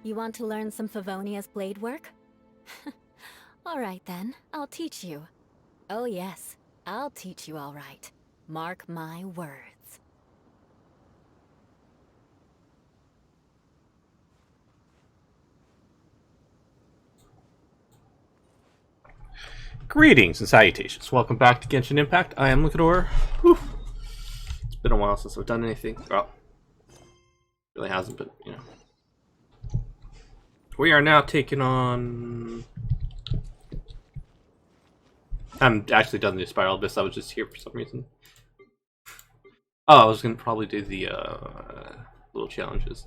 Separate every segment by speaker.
Speaker 1: You want to learn some Favonia's blade work? Alright then, I'll teach you. Oh yes, I'll teach you all right. Mark my words.
Speaker 2: Greetings and salutations. Welcome back to Genshin Impact. I am Lucador. Whew. It's been a while since I've done anything. Well, really hasn't, but you know. We are now taking on. I'm actually done the Spiral Abyss. I was just here for some reason. Oh, I was gonna probably do the little challenges.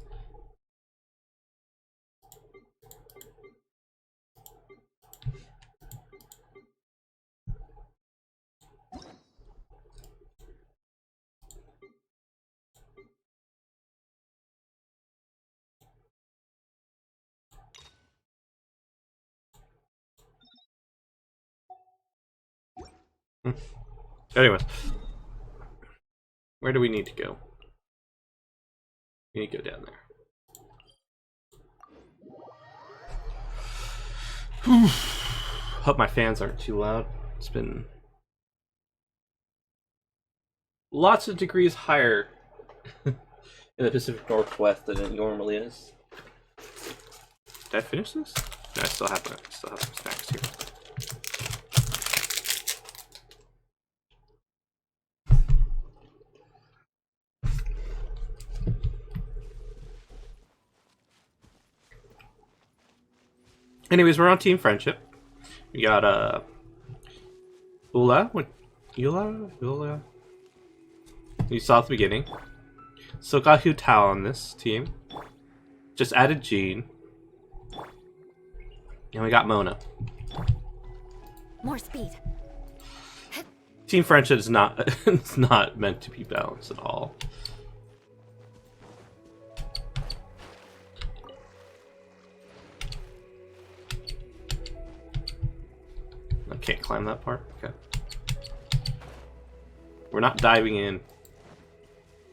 Speaker 2: Anyways, where do we need to go? We need to go down there. Hope my fans aren't too loud. It's been lots of degrees higher in the Pacific Northwest than it normally is. Did I finish this? No, I still have some snacks here. Anyways, we're on Team Friendship. We got Ula. What? Ula. You saw at the beginning. Still got Hu Tao on this team. Just added Jean. And we got Mona.
Speaker 1: More speed.
Speaker 2: Team Friendship is not it's not meant to be balanced at all. I can't climb that part. Okay. We're not diving in.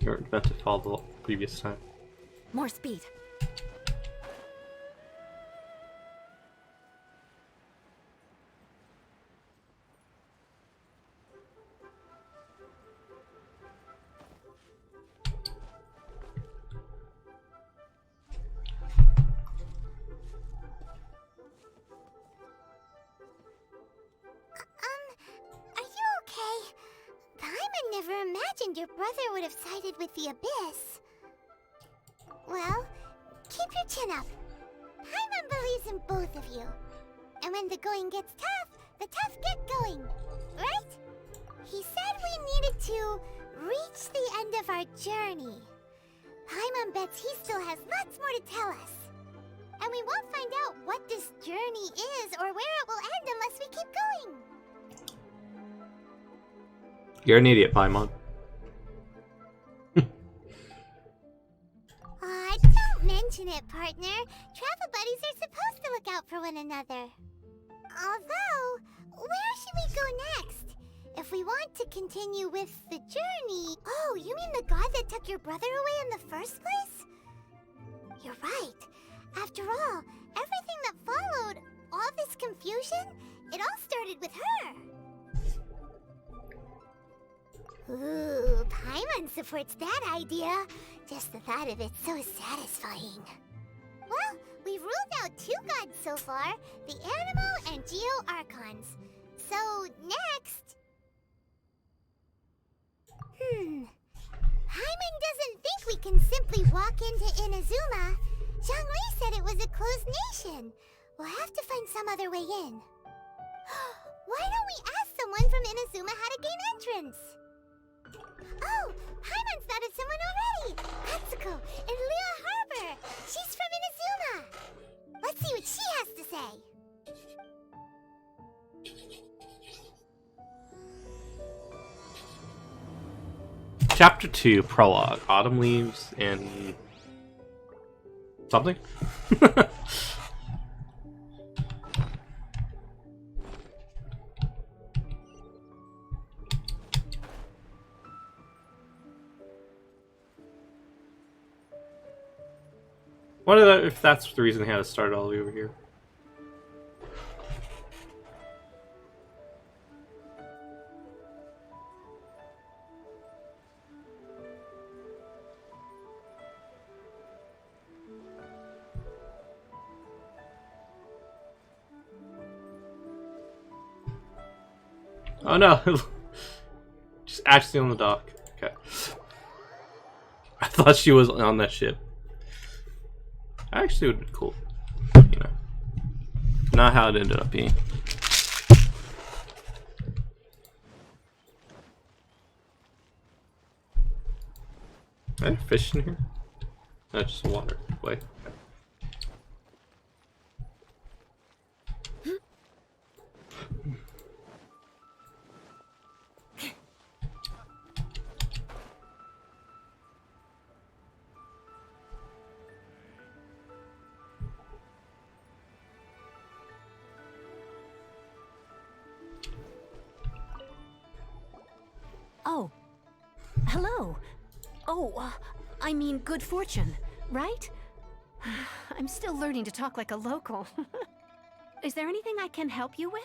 Speaker 2: You weren't meant to fall the previous time.
Speaker 1: More speed.
Speaker 3: Your brother would have sided with the Abyss. Well, keep your chin up. Paimon believes in both of you. And when the going gets tough, the tough get going. Right? He said we needed to reach the end of our journey. Paimon bets he still has lots more to tell us. And we won't find out what this journey is or where it will end unless we keep going.
Speaker 2: You're an idiot, Paimon.
Speaker 3: Don't mention it, partner. Travel buddies are supposed to look out for one another. Although, where should we go next? If we want to continue with the journey... Oh, you mean the god that took your brother away in the first place? You're right. After all, everything that followed, all this confusion, it all started with her. Ooh, Paimon supports that idea. Just the thought of it's so satisfying. Well, we've ruled out two gods so far, the Animal and Geo Archons. So, next... Paimon doesn't think we can simply walk into Inazuma. Zhongli said it was a closed nation. We'll have to find some other way in. Why don't we ask someone from Inazuma how to gain entrance? Oh, Paimon's thought of someone already! Katsuko in Liyue Harbor! She's from Inazuma! Let's see what she has to say!
Speaker 2: Chapter 2, Prologue. Autumn leaves and... something? Wonder if that's the reason he had to start all the way over here. Oh no! Just actually on the dock. Okay. I thought she was on that ship. Actually, it would be cool. You know. Not how it ended up being. Are there fish in here? No, just water. Wait.
Speaker 1: Oh. Hello. Oh, I mean good fortune, right? I'm still learning to talk like a local. Is there anything I can help you with?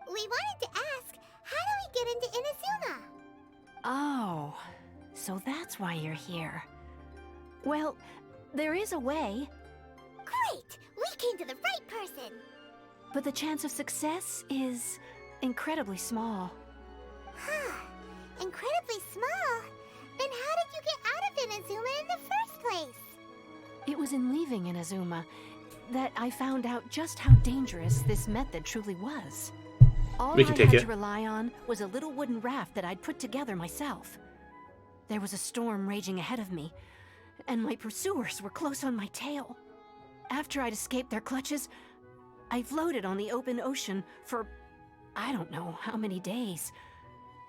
Speaker 3: We wanted to ask, how do we get into Inazuma?
Speaker 1: Oh, so that's why you're here. Well, there is a way,
Speaker 3: Great! We came to the right person!
Speaker 1: but the chance of success is incredibly small.
Speaker 3: Huh. Incredibly small? Then how did you get out of Inazuma in the first place?
Speaker 1: It was in leaving Inazuma that I found out just how dangerous this method truly was. All
Speaker 2: We
Speaker 1: I
Speaker 2: can take
Speaker 1: had
Speaker 2: it.
Speaker 1: to rely on was a little wooden raft that I'd put together myself. There was a storm raging ahead of me, and my pursuers were close on my tail. After I'd escaped their clutches, I floated on the open ocean for I don't know how many days.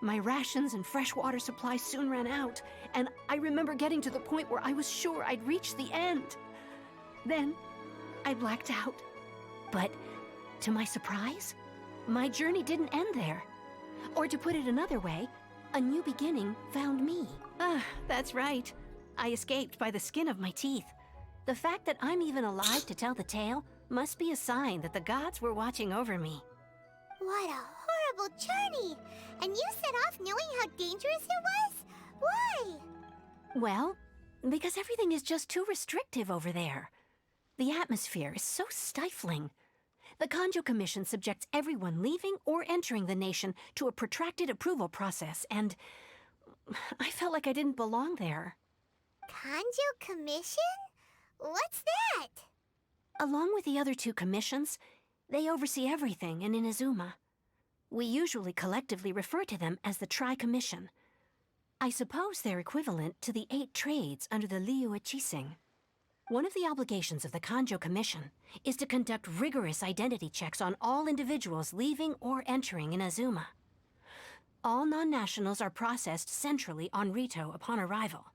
Speaker 1: My rations and fresh water supply soon ran out, and I remember getting to the point where I was sure I'd reached the end. Then, I blacked out. But, to my surprise, my journey didn't end there. Or to put it another way, a new beginning found me. That's right. I escaped by the skin of my teeth. The fact that I'm even alive to tell the tale must be a sign that the gods were watching over me.
Speaker 3: What a horrible journey! And you set off knowing how dangerous it was? Why?
Speaker 1: Well, because everything is just too restrictive over there. The atmosphere is so stifling. The Kanjo Commission subjects everyone leaving or entering the nation to a protracted approval process, and I felt like I didn't belong there.
Speaker 3: Kanjo Commission? What's that?
Speaker 1: Along with the other two commissions, they oversee everything in Inazuma. We usually collectively refer to them as the Tri-Commission. I suppose they're equivalent to the 8 trades under the Liu Chising. One of the obligations of the Kanjo Commission is to conduct rigorous identity checks on all individuals leaving or entering Inazuma. All non-nationals are processed centrally on Rito upon arrival.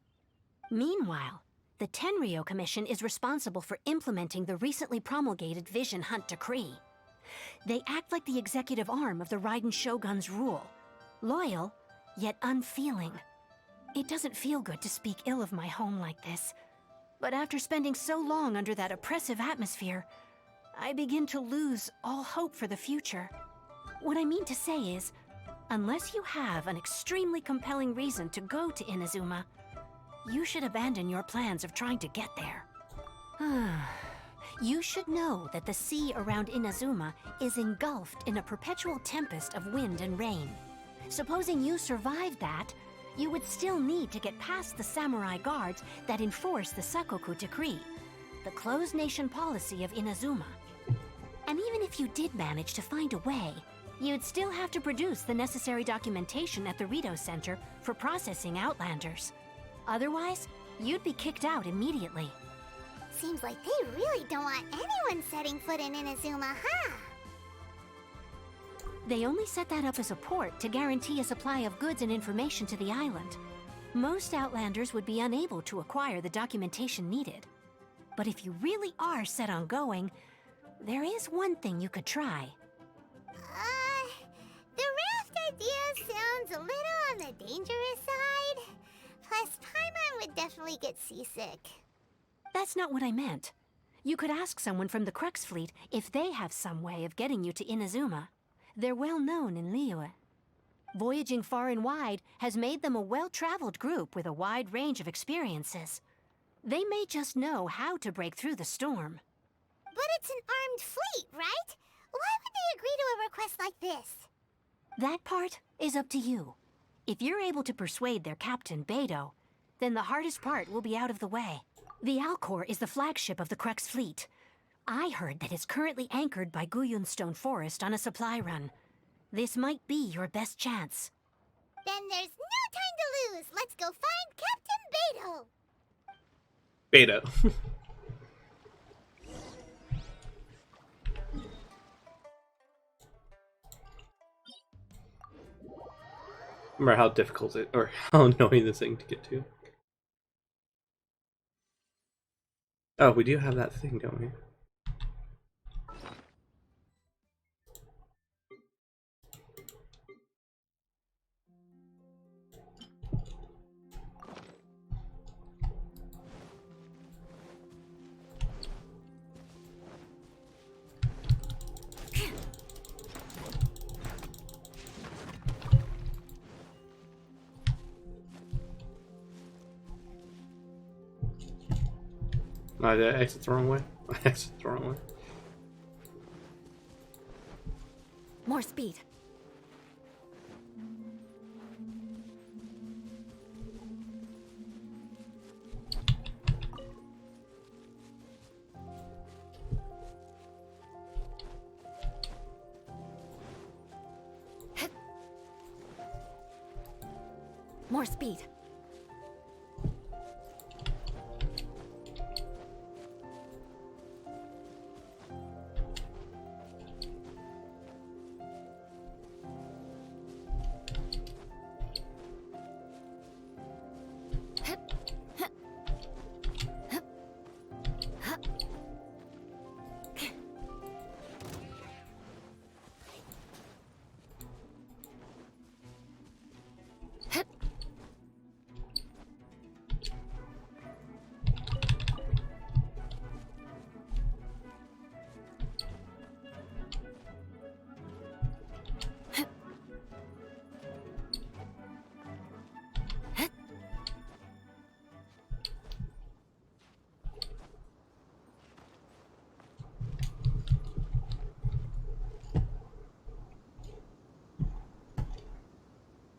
Speaker 1: Meanwhile, the Tenryo Commission is responsible for implementing the recently promulgated Vision Hunt Decree. They act like the executive arm of the Raiden Shogun's rule. Loyal, yet unfeeling. It doesn't feel good to speak ill of my home like this. But after spending so long under that oppressive atmosphere, I begin to lose all hope for the future. What I mean to say is, unless you have an extremely compelling reason to go to Inazuma, you should abandon your plans of trying to get there. You should know that the sea around Inazuma is engulfed in a perpetual tempest of wind and rain. Supposing you survived that, you would still need to get past the samurai guards that enforce the Sakoku Decree, the closed nation policy of Inazuma. And even if you did manage to find a way, you'd still have to produce the necessary documentation at the Rito Center for processing Outlanders. Otherwise, you'd be kicked out immediately.
Speaker 3: Seems like they really don't want anyone setting foot in Inazuma, huh?
Speaker 1: They only set that up as a port to guarantee a supply of goods and information to the island. Most Outlanders would be unable to acquire the documentation needed. But if you really are set on going, there is one thing you could try.
Speaker 3: The raft idea sounds a little on the dangerous side. Plus, Paimon would definitely get seasick.
Speaker 1: That's not what I meant. You could ask someone from the Crux fleet if they have some way of getting you to Inazuma. They're well known in Liyue. Voyaging far and wide has made them a well-traveled group with a wide range of experiences. They may just know how to break through the storm.
Speaker 3: But it's an armed fleet, right? Why would they agree to a request like this?
Speaker 1: That part is up to you. If you're able to persuade their captain, Beidou, then the hardest part will be out of the way. The Alcor is the flagship of the Crux fleet. I heard that it's currently anchored by Guyunstone Forest on a supply run. This might be your best chance.
Speaker 3: Then there's no time to lose. Let's go find Captain Beidou.
Speaker 2: Beta. Remember how difficult it, or how annoying this thing to get to. Oh, we do have that thing, don't we? No, did I exit the wrong way? I exited the wrong way.
Speaker 1: More speed. More speed.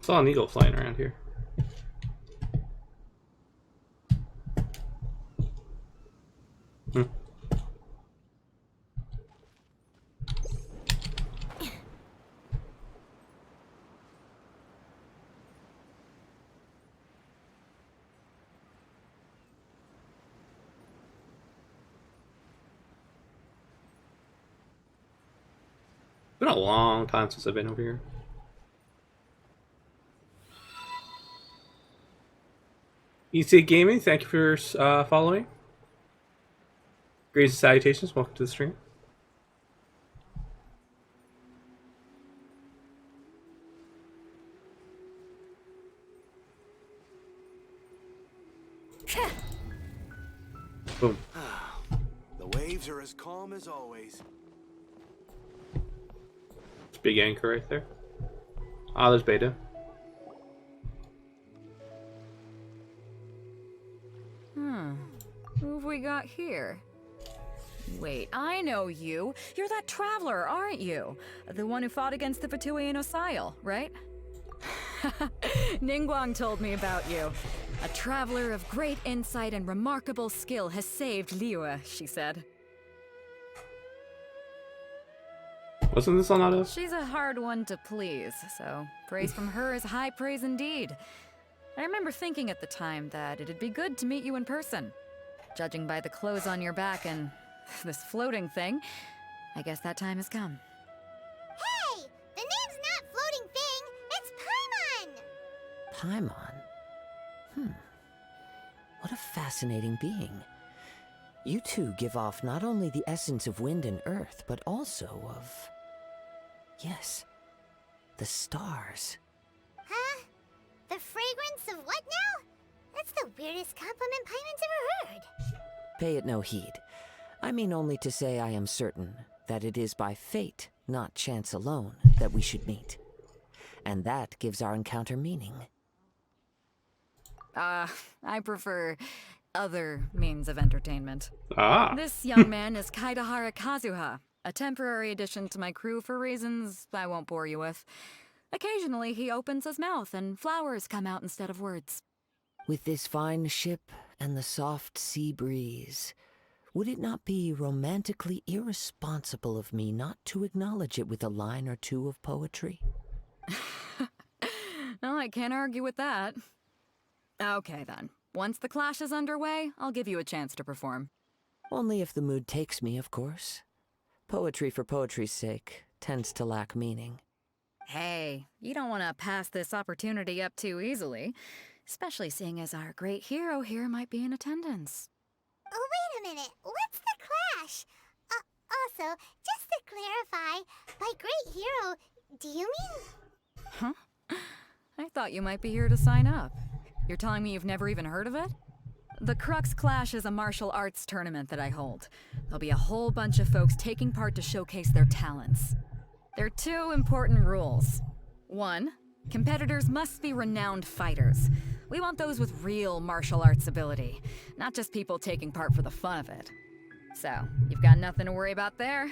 Speaker 2: Saw an eagle flying around here. It's been a long time since I've been over here. EC Gaming, thank you for following. Greetings and salutations, welcome to the stream. Boom.
Speaker 4: The waves are as calm as always.
Speaker 2: It's a big anchor right there. Ah, there's Beta.
Speaker 5: Who have we got here? Wait, I know you. You're that traveler, aren't you? The one who fought against the Fatui and Osile, right? Ningguang told me about you. A traveler of great insight and remarkable skill has saved Liyue, she said.
Speaker 2: Wasn't this on Auto?
Speaker 5: She's a hard one to please, so praise from her is high praise indeed. I remember thinking at the time that it'd be good to meet you in person. Judging by the clothes on your back and this floating thing, I guess that time has come.
Speaker 3: Hey! The name's not Floating Thing, it's Paimon!
Speaker 6: Paimon? What a fascinating being. You two give off not only the essence of wind and earth, but also of... yes, the stars.
Speaker 3: Huh? The fragrance of what now? That's the weirdest compliment Paimon's ever heard.
Speaker 6: Pay it no heed. I mean only to say I am certain that it is by fate, not chance alone, that we should meet. And that gives our encounter meaning.
Speaker 5: I prefer other means of entertainment.
Speaker 2: Ah.
Speaker 5: This young man is Kaidahara Kazuha, a temporary addition to my crew for reasons I won't bore you with. Occasionally, he opens his mouth and flowers come out instead of words.
Speaker 6: With this fine ship and the soft sea breeze, would it not be romantically irresponsible of me not to acknowledge it with a line or two of poetry?
Speaker 5: No, I can't argue with that. Okay, then. Once the clash is underway, I'll give you a chance to perform.
Speaker 6: Only if the mood takes me, of course. Poetry for poetry's sake tends to lack meaning.
Speaker 5: Hey, you don't want to pass this opportunity up too easily, especially seeing as our great hero here might be in attendance.
Speaker 3: Oh, wait a minute. What's the clash? Also, just to clarify, by great hero, do you mean...
Speaker 5: Huh? I thought you might be here to sign up. You're telling me you've never even heard of it? The Crux Clash is a martial arts tournament that I hold. There'll be a whole bunch of folks taking part to showcase their talents. There are 2 important rules. 1, competitors must be renowned fighters. We want those with real martial arts ability, not just people taking part for the fun of it. So, you've got nothing to worry about there.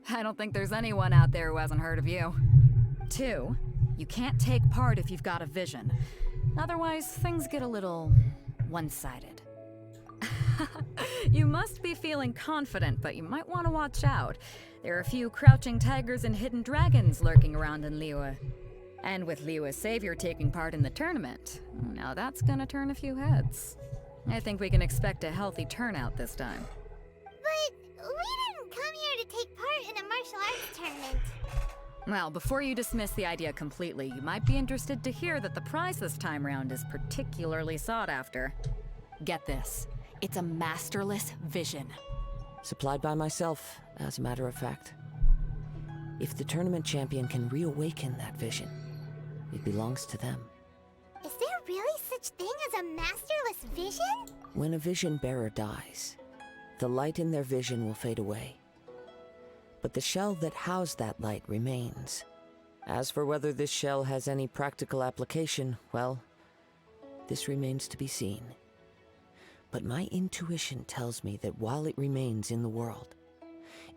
Speaker 5: I don't think there's anyone out there who hasn't heard of you. 2, you can't take part if you've got a vision. Otherwise, things get a little one-sided. You must be feeling confident, but you might want to watch out. There are a few crouching tigers and hidden dragons lurking around in Liyue. And with Liyue's savior taking part in the tournament, now that's gonna turn a few heads. I think we can expect a healthy turnout this time.
Speaker 3: But we didn't come here to take part in a martial arts tournament.
Speaker 5: Well, before you dismiss the idea completely, you might be interested to hear that the prize this time round is particularly sought after. Get this. It's a masterless vision.
Speaker 6: Supplied by myself, as a matter of fact. If the tournament champion can reawaken that vision, it belongs to them.
Speaker 3: Is there really such thing as a masterless vision?
Speaker 6: When a vision bearer dies, the light in their vision will fade away. But the shell that housed that light remains. As for whether this shell has any practical application, well, this remains to be seen. But my intuition tells me that while it remains in the world,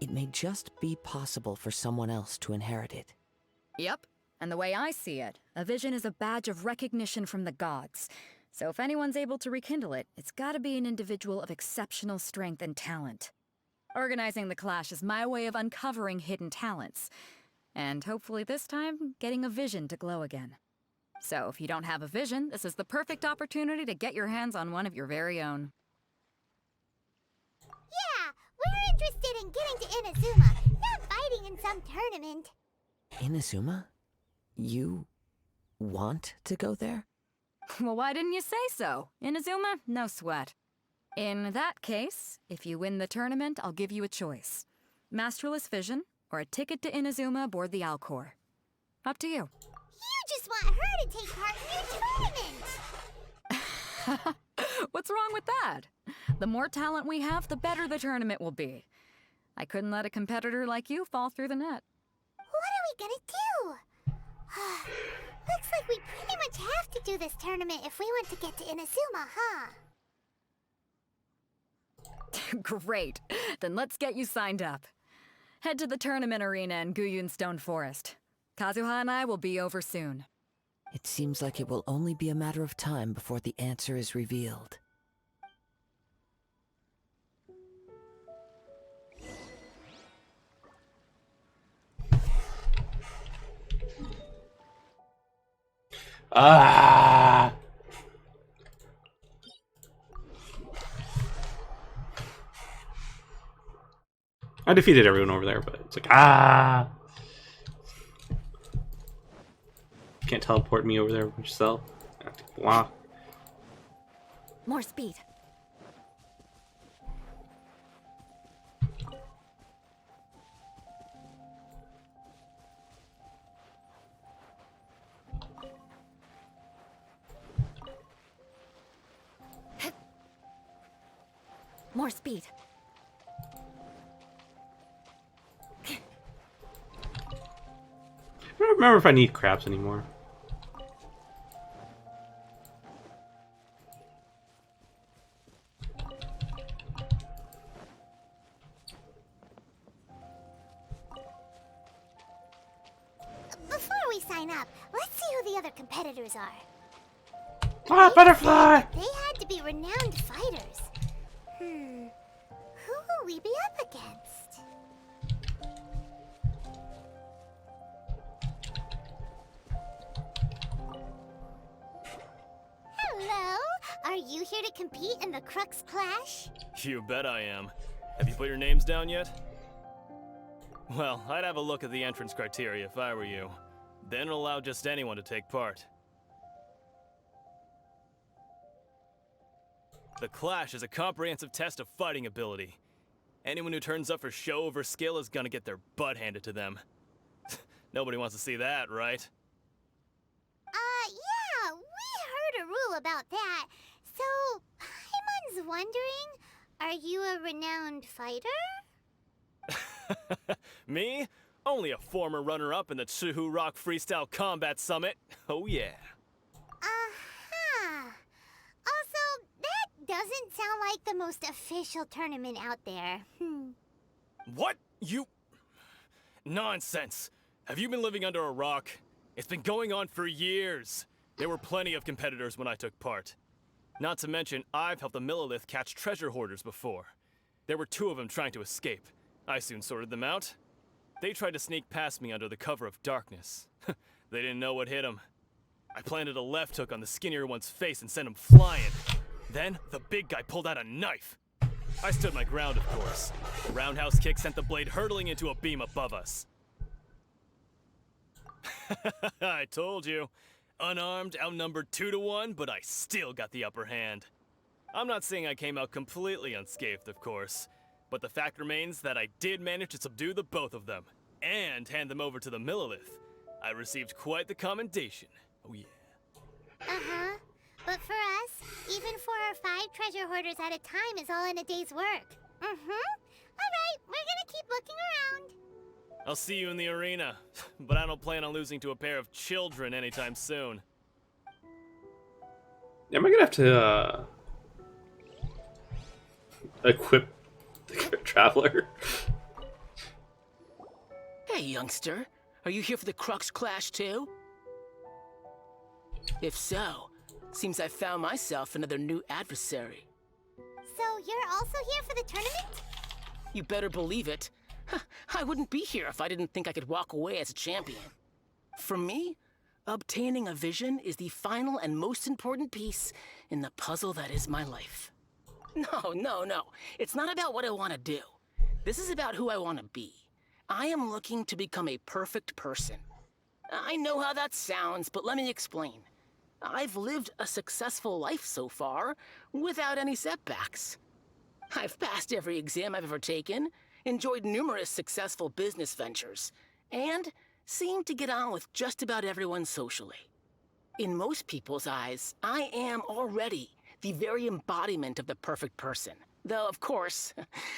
Speaker 6: it may just be possible for someone else to inherit it.
Speaker 5: Yep. And the way I see it, a vision is a badge of recognition from the gods. So if anyone's able to rekindle it, it's gotta be an individual of exceptional strength and talent. Organizing the clash is my way of uncovering hidden talents. And hopefully this time, getting a vision to glow again. So if you don't have a vision, this is the perfect opportunity to get your hands on one of your very own.
Speaker 3: Yeah, we're interested in getting to Inazuma, not fighting in some tournament.
Speaker 6: Inazuma? You want to go there?
Speaker 5: Well, why didn't you say so? Inazuma? No sweat. In that case, if you win the tournament, I'll give you a choice. Masterless Vision, or a ticket to Inazuma aboard the Alcor. Up to you.
Speaker 3: You just want her to take part in your tournament!
Speaker 5: What's wrong with that? The more talent we have, the better the tournament will be. I couldn't let a competitor like you fall through the net.
Speaker 3: What are we gonna do? Looks like we pretty much have to do this tournament if we want to get to Inazuma, huh?
Speaker 5: Great. Then let's get you signed up. Head to the tournament arena in Guyun Stone Forest. Kazuha and I will be over soon.
Speaker 6: It seems like it will only be a matter of time before the answer is revealed.
Speaker 2: Ah! I defeated everyone over there, but it's like, ah! Can't teleport me over there yourself. I have to block.
Speaker 1: More speed. More speed.
Speaker 2: I don't remember if I need crabs anymore.
Speaker 3: Before we sign up, let's see who the other competitors are.
Speaker 2: Ah, butterfly!
Speaker 3: They had to be renowned fighters. Who will we be up against? Hello? Are you here to compete in the Crux Clash?
Speaker 7: You bet I am. Have you put your names down yet? Well, I'd have a look at the entrance criteria if I were you. Then allow just anyone to take part. The Clash is a comprehensive test of fighting ability. Anyone who turns up for show over skill is gonna get their butt handed to them. Nobody wants to see that, right?
Speaker 3: Yeah, we heard a rule about that. So, Paimon's wondering, are you a renowned fighter?
Speaker 7: Me? Only a former runner-up in the Chihu Rock Freestyle Combat Summit. Oh yeah.
Speaker 3: Uh-huh. Also, that doesn't sound like the most official tournament out there.
Speaker 7: What? You... Nonsense. Have you been living under a rock? It's been going on for years. There were plenty of competitors when I took part. Not to mention, I've helped the Millilith catch treasure hoarders before. There were 2 of them trying to escape. I soon sorted them out. They tried to sneak past me under the cover of darkness. They didn't know what hit them. I planted a left hook on the skinnier one's face and sent him flying. Then, the big guy pulled out a knife. I stood my ground, of course. A roundhouse kick sent the blade hurtling into a beam above us. I told you. Unarmed, outnumbered 2 to 1, but I still got the upper hand. I'm not saying I came out completely unscathed, of course. But the fact remains that I did manage to subdue the both of them, and hand them over to the Millilith. I received quite the commendation. Oh yeah.
Speaker 3: Uh-huh. But for us, even 4 or 5 treasure hoarders at a time is all in a day's work. Alright, we're gonna keep looking around.
Speaker 7: I'll see you in the arena, but I don't plan on losing to a pair of children anytime soon.
Speaker 2: Am I gonna have to equip the Traveler?
Speaker 8: Hey, youngster. Are you here for the Crux Clash too? If so, seems I found myself another new adversary.
Speaker 3: So you're also here for the tournament?
Speaker 8: You better believe it. I wouldn't be here if I didn't think I could walk away as a champion. For me, obtaining a vision is the final and most important piece in the puzzle that is my life. No. It's not about what I want to do. This is about who I want to be. I am looking to become a perfect person. I know how that sounds, but let me explain. I've lived a successful life so far, without any setbacks. I've passed every exam I've ever taken, enjoyed numerous successful business ventures, and seem to get on with just about everyone socially. In most people's eyes, I am already the very embodiment of the perfect person. Though, of course,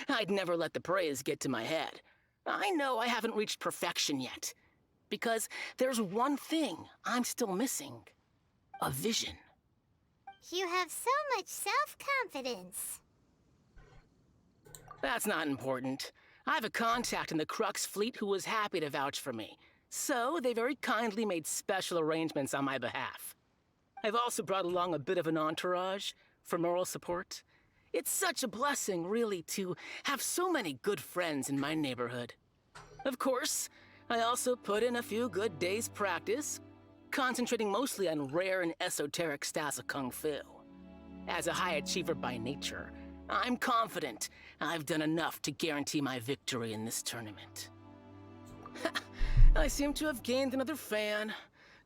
Speaker 8: I'd never let the praise get to my head. I know I haven't reached perfection yet, because there's one thing I'm still missing. A vision.
Speaker 3: You have so much self-confidence.
Speaker 8: That's not important. I have a contact in the Crux fleet who was happy to vouch for me, so they very kindly made special arrangements on my behalf. I've also brought along a bit of an entourage for moral support. It's such a blessing, really, to have so many good friends in my neighborhood. Of course, I also put in a few good days' practice, concentrating mostly on rare and esoteric styles of Kung Fu. As a high achiever by nature, I'm confident I've done enough to guarantee my victory in this tournament. I seem to have gained another fan.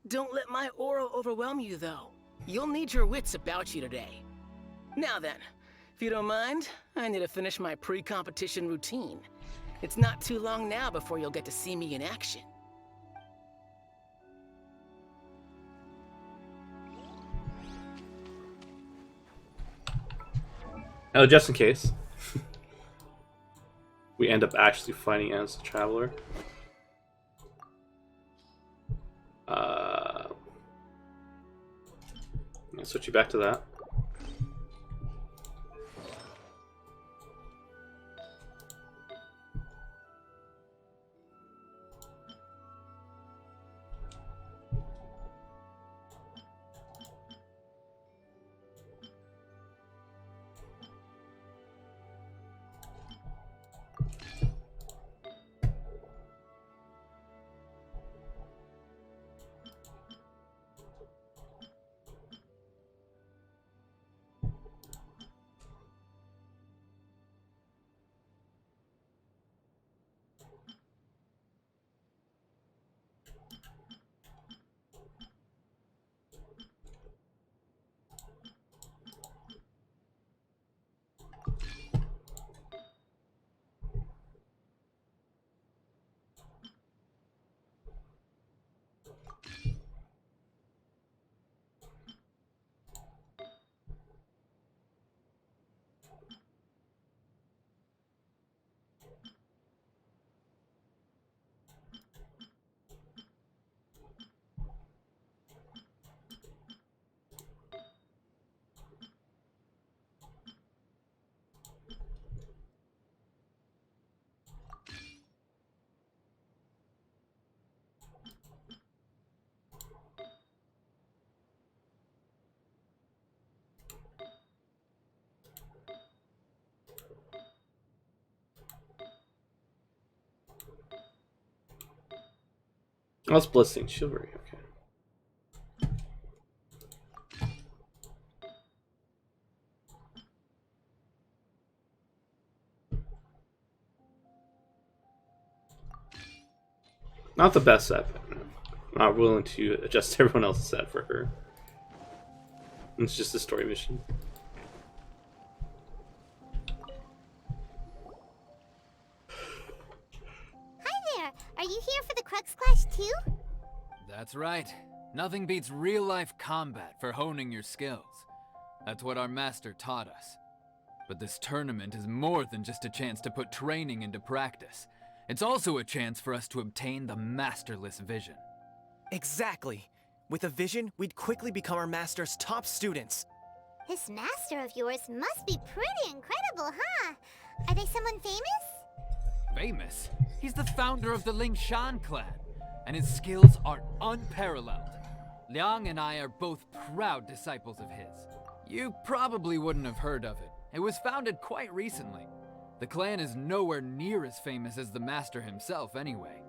Speaker 8: Don't let my aura overwhelm you, though. You'll need your wits about you today. Now then, if you don't mind, I need to finish my pre-competition routine. It's not too long now before you'll get to see me in action.
Speaker 2: Oh, just in case. we end up actually fighting as a traveler. I'll switch you back to that. Oh, it's Blissing Chivalry, okay. Not the best set, but I'm not willing to adjust everyone else's set for her. It's just a story mission.
Speaker 3: Are you here for the Crux Clash too?
Speaker 9: That's right. Nothing beats real-life combat for honing your skills. That's what our master taught us. But this tournament is more than just a chance to put training into practice. It's also a chance for us to obtain the masterless vision.
Speaker 10: Exactly. With a vision, we'd quickly become our master's top students.
Speaker 3: This master of yours must be pretty incredible, huh? Are they someone famous?
Speaker 9: Famous? He's the founder of the Lingshan clan, and his skills are unparalleled. Liang and I are both proud disciples of his. You probably wouldn't have heard of it. It was founded quite recently. The clan is nowhere near as famous as the master himself anyway.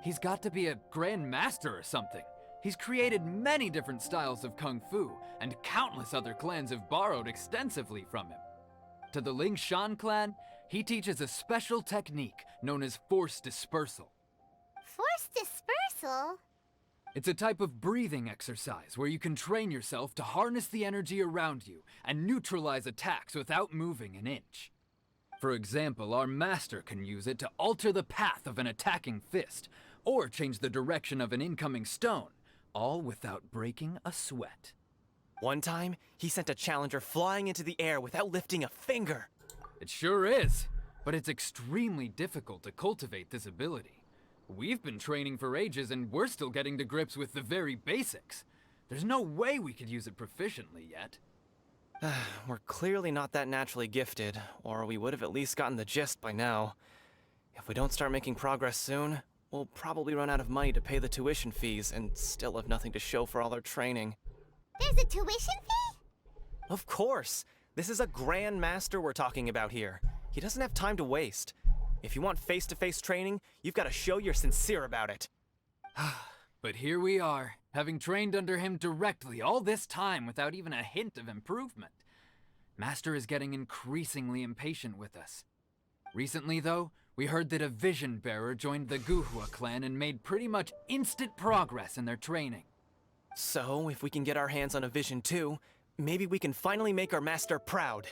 Speaker 9: He's got to be a grand master or something. He's created many different styles of kung fu, and countless other clans have borrowed extensively from him. To the Lingshan clan, he teaches a special technique known as force dispersal.
Speaker 3: Force dispersal?
Speaker 9: It's a type of breathing exercise where you can train yourself to harness the energy around you and neutralize attacks without moving an inch. For example, our master can use it to alter the path of an attacking fist, or change the direction of an incoming stone, all without breaking a sweat.
Speaker 10: One time, he sent a challenger flying into the air without lifting a finger.
Speaker 9: It sure is, but it's extremely difficult to cultivate this ability. We've been training for ages and we're still getting to grips with the very basics. There's no way we could use it proficiently yet.
Speaker 10: We're clearly not that naturally gifted, or we would have at least gotten the gist by now. If we don't start making progress soon, we'll probably run out of money to pay the tuition fees and still have nothing to show for all our training.
Speaker 3: There's a tuition fee?
Speaker 10: Of course! This is a Grand Master we're talking about here. He doesn't have time to waste. If you want face-to-face training, you've got to show you're sincere about it.
Speaker 9: But here we are, having trained under him directly all this time without even a hint of improvement. Master is getting increasingly impatient with us. Recently, though, we heard that a vision bearer joined the Guhua clan and made pretty much instant progress in their training.
Speaker 10: So, if we can get our hands on a vision too, maybe we can finally make our master proud.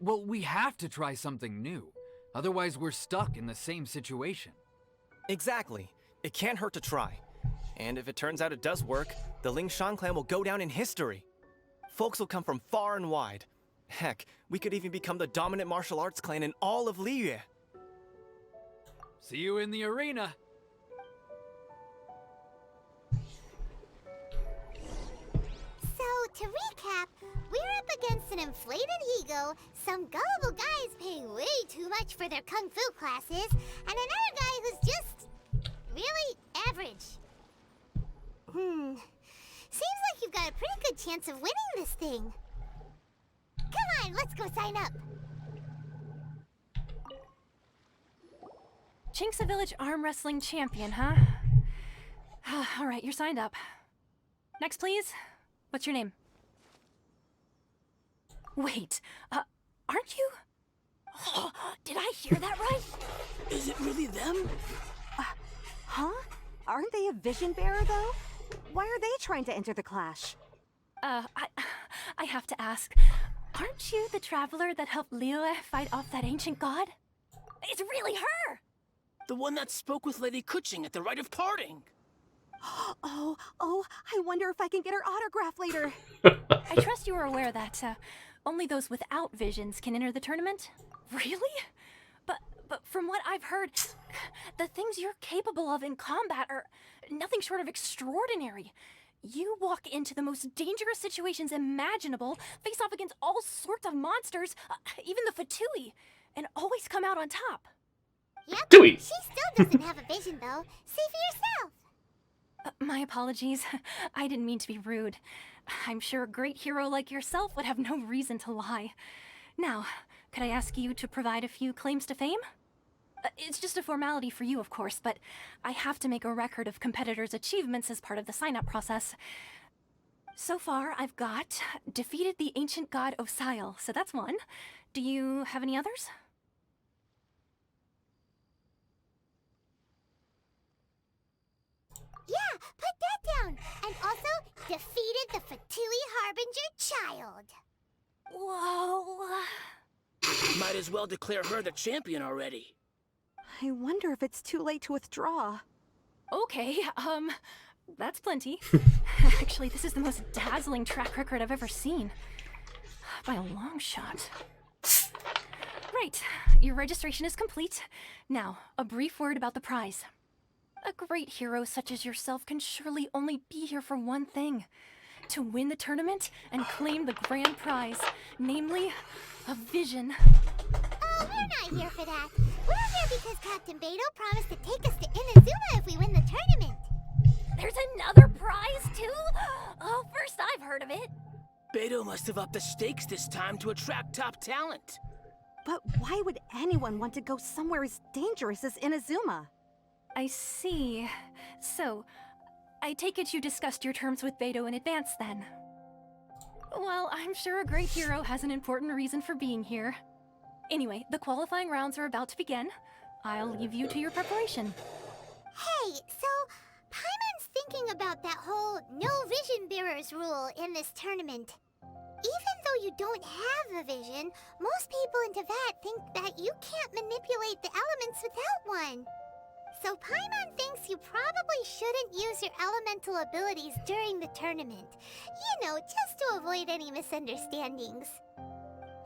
Speaker 9: Well, we have to try something new. Otherwise, we're stuck in the same situation.
Speaker 10: Exactly. It can't hurt to try. And if it turns out it does work, the Lingshan clan will go down in history. Folks will come from far and wide. Heck, we could even become the dominant martial arts clan in all of Liyue.
Speaker 9: See you in the arena.
Speaker 3: So, to recap, we're up against an inflated ego, some gullible guys paying way too much for their kung fu classes, and another guy who's just really average. Seems like you've got a pretty good chance of winning this thing. Come on, let's go sign up.
Speaker 1: Chinksa Village arm wrestling champion, huh? All right, you're signed up. Next, please. What's your name? Wait, aren't you? Oh, did I hear that right?
Speaker 8: Is it really them?
Speaker 11: Huh? Aren't they a vision bearer, though? Why are they trying to enter the clash?
Speaker 1: I have to ask. Aren't you the traveler that helped Liyue fight off that ancient god? It's really her!
Speaker 8: The one that spoke with Lady Kuching at the rite of parting.
Speaker 11: Oh, I wonder if I can get her autograph later.
Speaker 1: I trust you are aware that only those without visions can enter the tournament. Really? But from what I've heard, the things you're capable of in combat are nothing short of extraordinary. You walk into the most dangerous situations imaginable, face off against all sorts of monsters, even the Fatui, and always come out on top.
Speaker 3: Yep,
Speaker 2: Dewey.
Speaker 3: she still doesn't have a vision, though. See for yourself.
Speaker 1: My apologies. I didn't mean to be rude. I'm sure a great hero like yourself would have no reason to lie. Now, could I ask you to provide a few claims to fame? It's just a formality for you, of course, but I have to make a record of competitors' achievements as part of the sign-up process. So far, I've got defeated the ancient god Osial, so that's one. Do you have any others?
Speaker 3: Yeah, put that down. And also, defeated the Fatui Harbinger child.
Speaker 1: Whoa.
Speaker 8: Might as well declare her the champion already.
Speaker 11: I wonder if it's too late to withdraw.
Speaker 1: Okay, that's plenty. Actually, this is the most dazzling track record I've ever seen. By a long shot. Right, your registration is complete. Now, a brief word about the prize. A great hero such as yourself can surely only be here for one thing. To win the tournament and claim the grand prize, namely, a vision.
Speaker 3: Oh, we're not here for that. We're here because Captain Beidou promised to take us to Inazuma if we win the tournament.
Speaker 1: There's another prize, too? Oh, first I've heard of it.
Speaker 8: Beidou must have upped the stakes this time to attract top talent.
Speaker 11: But why would anyone want to go somewhere as dangerous as Inazuma?
Speaker 1: I see. So, I take it you discussed your terms with Beidou in advance, then? Well, I'm sure a great hero has an important reason for being here. Anyway, the qualifying rounds are about to begin. I'll leave you to your preparation.
Speaker 3: Hey, so Paimon's thinking about that whole no vision bearers rule in this tournament. Even though you don't have a vision, most people in Teyvat think that you can't manipulate the elements without one. So Paimon thinks you probably shouldn't use your elemental abilities during the tournament. You know, just to avoid any misunderstandings.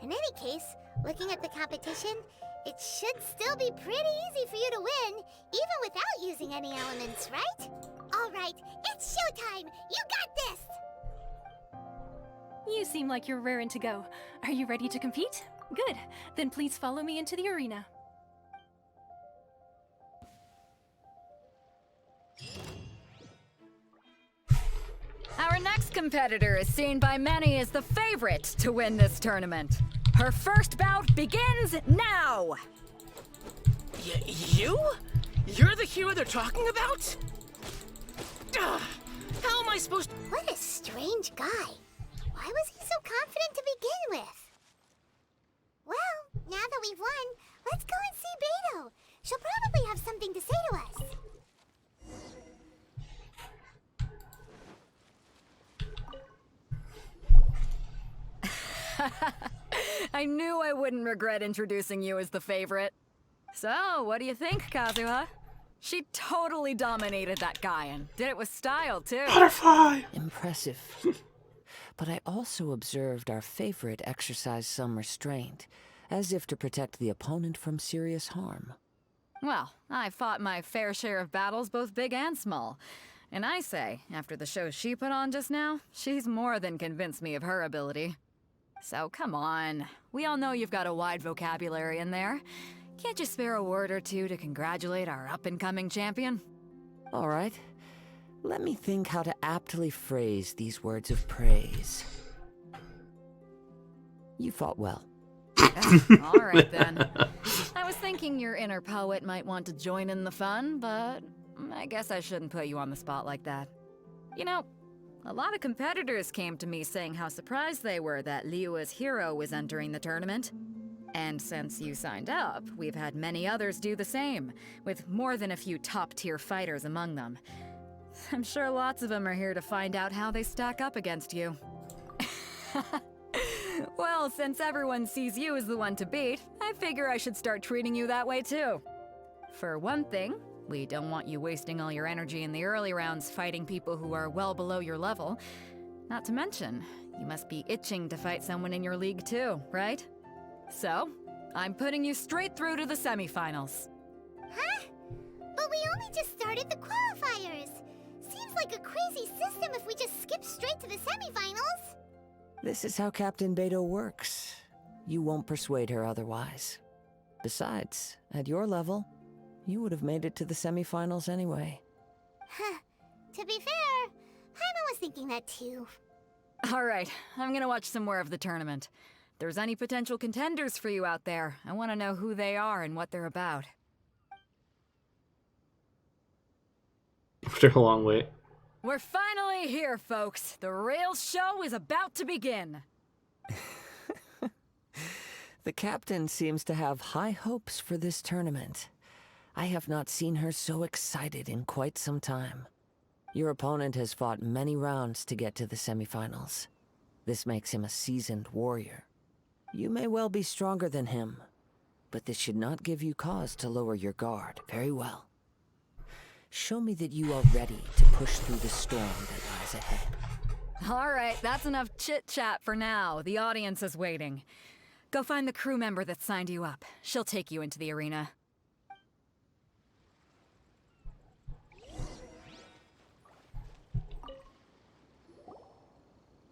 Speaker 3: In any case, looking at the competition, it should still be pretty easy for you to win, even without using any elements, right? Alright, it's showtime! You got this!
Speaker 1: You seem like you're raring to go. Are you ready to compete? Good. Then please follow me into the arena.
Speaker 5: Our next competitor is seen by many as the favorite to win this tournament. Her first bout begins now!
Speaker 8: You? You're the hero they're talking about? How am I supposed to...
Speaker 3: What a strange guy. Why was he so confident to begin with? Well, now that we've won, let's go and see Beidou. She'll probably have something to say to us.
Speaker 5: I knew I wouldn't regret introducing you as the favorite. So, what do you think, Kazuha? She totally dominated that guy and did it with style, too.
Speaker 2: Butterfly!
Speaker 6: Impressive. but I also observed our favorite exercise some restraint, as if to protect the opponent from serious harm.
Speaker 5: Well, I fought my fair share of battles, both big and small. And I say, after the show she put on just now, she's more than convinced me of her ability. So come on, we all know you've got a wide vocabulary in there. Can't you spare a word or two to congratulate our up-and-coming champion?
Speaker 6: All right. Let me think how to aptly phrase these words of praise. You fought well.
Speaker 5: All right then. I was thinking your inner poet might want to join in the fun, but I guess I shouldn't put you on the spot like that. You know, a lot of competitors came to me saying how surprised they were that Liyue's hero was entering the tournament. And since you signed up, we've had many others do the same, with more than a few top-tier fighters among them. I'm sure lots of them are here to find out how they stack up against you. Well, since everyone sees you as the one to beat, I figure I should start treating you that way too. For one thing, we don't want you wasting all your energy in the early rounds fighting people who are well below your level. Not to mention, you must be itching to fight someone in your league too, right? So, I'm putting you straight through to the semifinals.
Speaker 3: Huh? But we only just started the qualifiers. Seems like a crazy system if we just skip straight to the semifinals.
Speaker 6: This is how Captain Beto works. You won't persuade her otherwise. Besides, at your level, you would have made it to the semifinals anyway.
Speaker 3: Huh. To be fair, Paimon was thinking that too.
Speaker 5: Alright, I'm gonna watch some more of the tournament. If there's any potential contenders for you out there, I want to know who they are and what they're about.
Speaker 2: After a long wait.
Speaker 5: We're finally here, folks. The real show is about to begin.
Speaker 6: The captain seems to have high hopes for this tournament. I have not seen her so excited in quite some time. Your opponent has fought many rounds to get to the semifinals. This makes him a seasoned warrior. You may well be stronger than him, but this should not give you cause to lower your guard. Very well. Show me that you are ready to push through the storm that lies ahead.
Speaker 5: Alright, that's enough chit-chat for now. The audience is waiting. Go find the crew member that signed you up. She'll take you into the arena.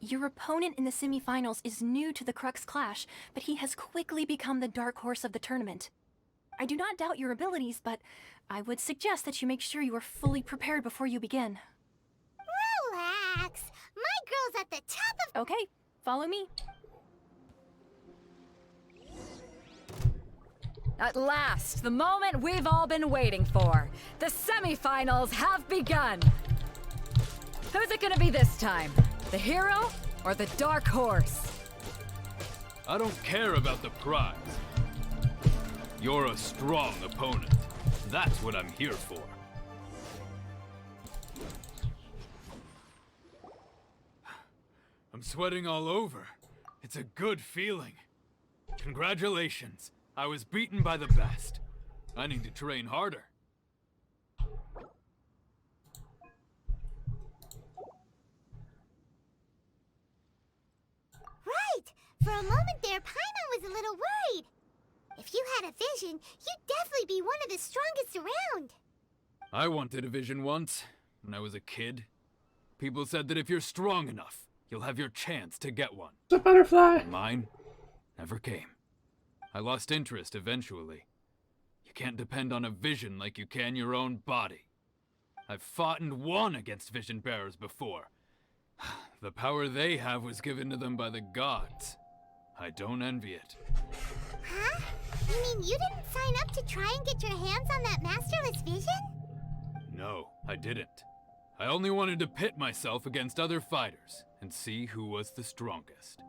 Speaker 12: Your opponent in the semifinals is new to the Crux Clash, but he has quickly become the dark horse of the tournament. I do not doubt your abilities, but I would suggest that you make sure you are fully prepared before you begin.
Speaker 3: Relax. My girl's at the top of...
Speaker 12: Okay, follow me.
Speaker 5: At last, the moment we've all been waiting for. The semifinals have begun. Who's it gonna be this time? The hero or the dark horse?
Speaker 13: I don't care about the prize. You're a strong opponent. That's what I'm here for. I'm sweating all over. It's a good feeling. Congratulations. I was beaten by the best. I need to train harder.
Speaker 3: Right! For a moment there, Paimon was a little worried. If you had a vision, you'd definitely be one of the strongest around.
Speaker 13: I wanted a vision once, when I was a kid. People said that if you're strong enough, you'll have your chance to get one.
Speaker 2: It's a butterfly.
Speaker 13: And mine never came. I lost interest eventually. You can't depend on a vision like you can your own body. I've fought and won against vision bearers before. The power they have was given to them by the gods. I don't envy it.
Speaker 3: Huh? You mean you didn't sign up to try and get your hands on that masterless vision?
Speaker 13: No, I didn't. I only wanted to pit myself against other fighters and see who was the strongest.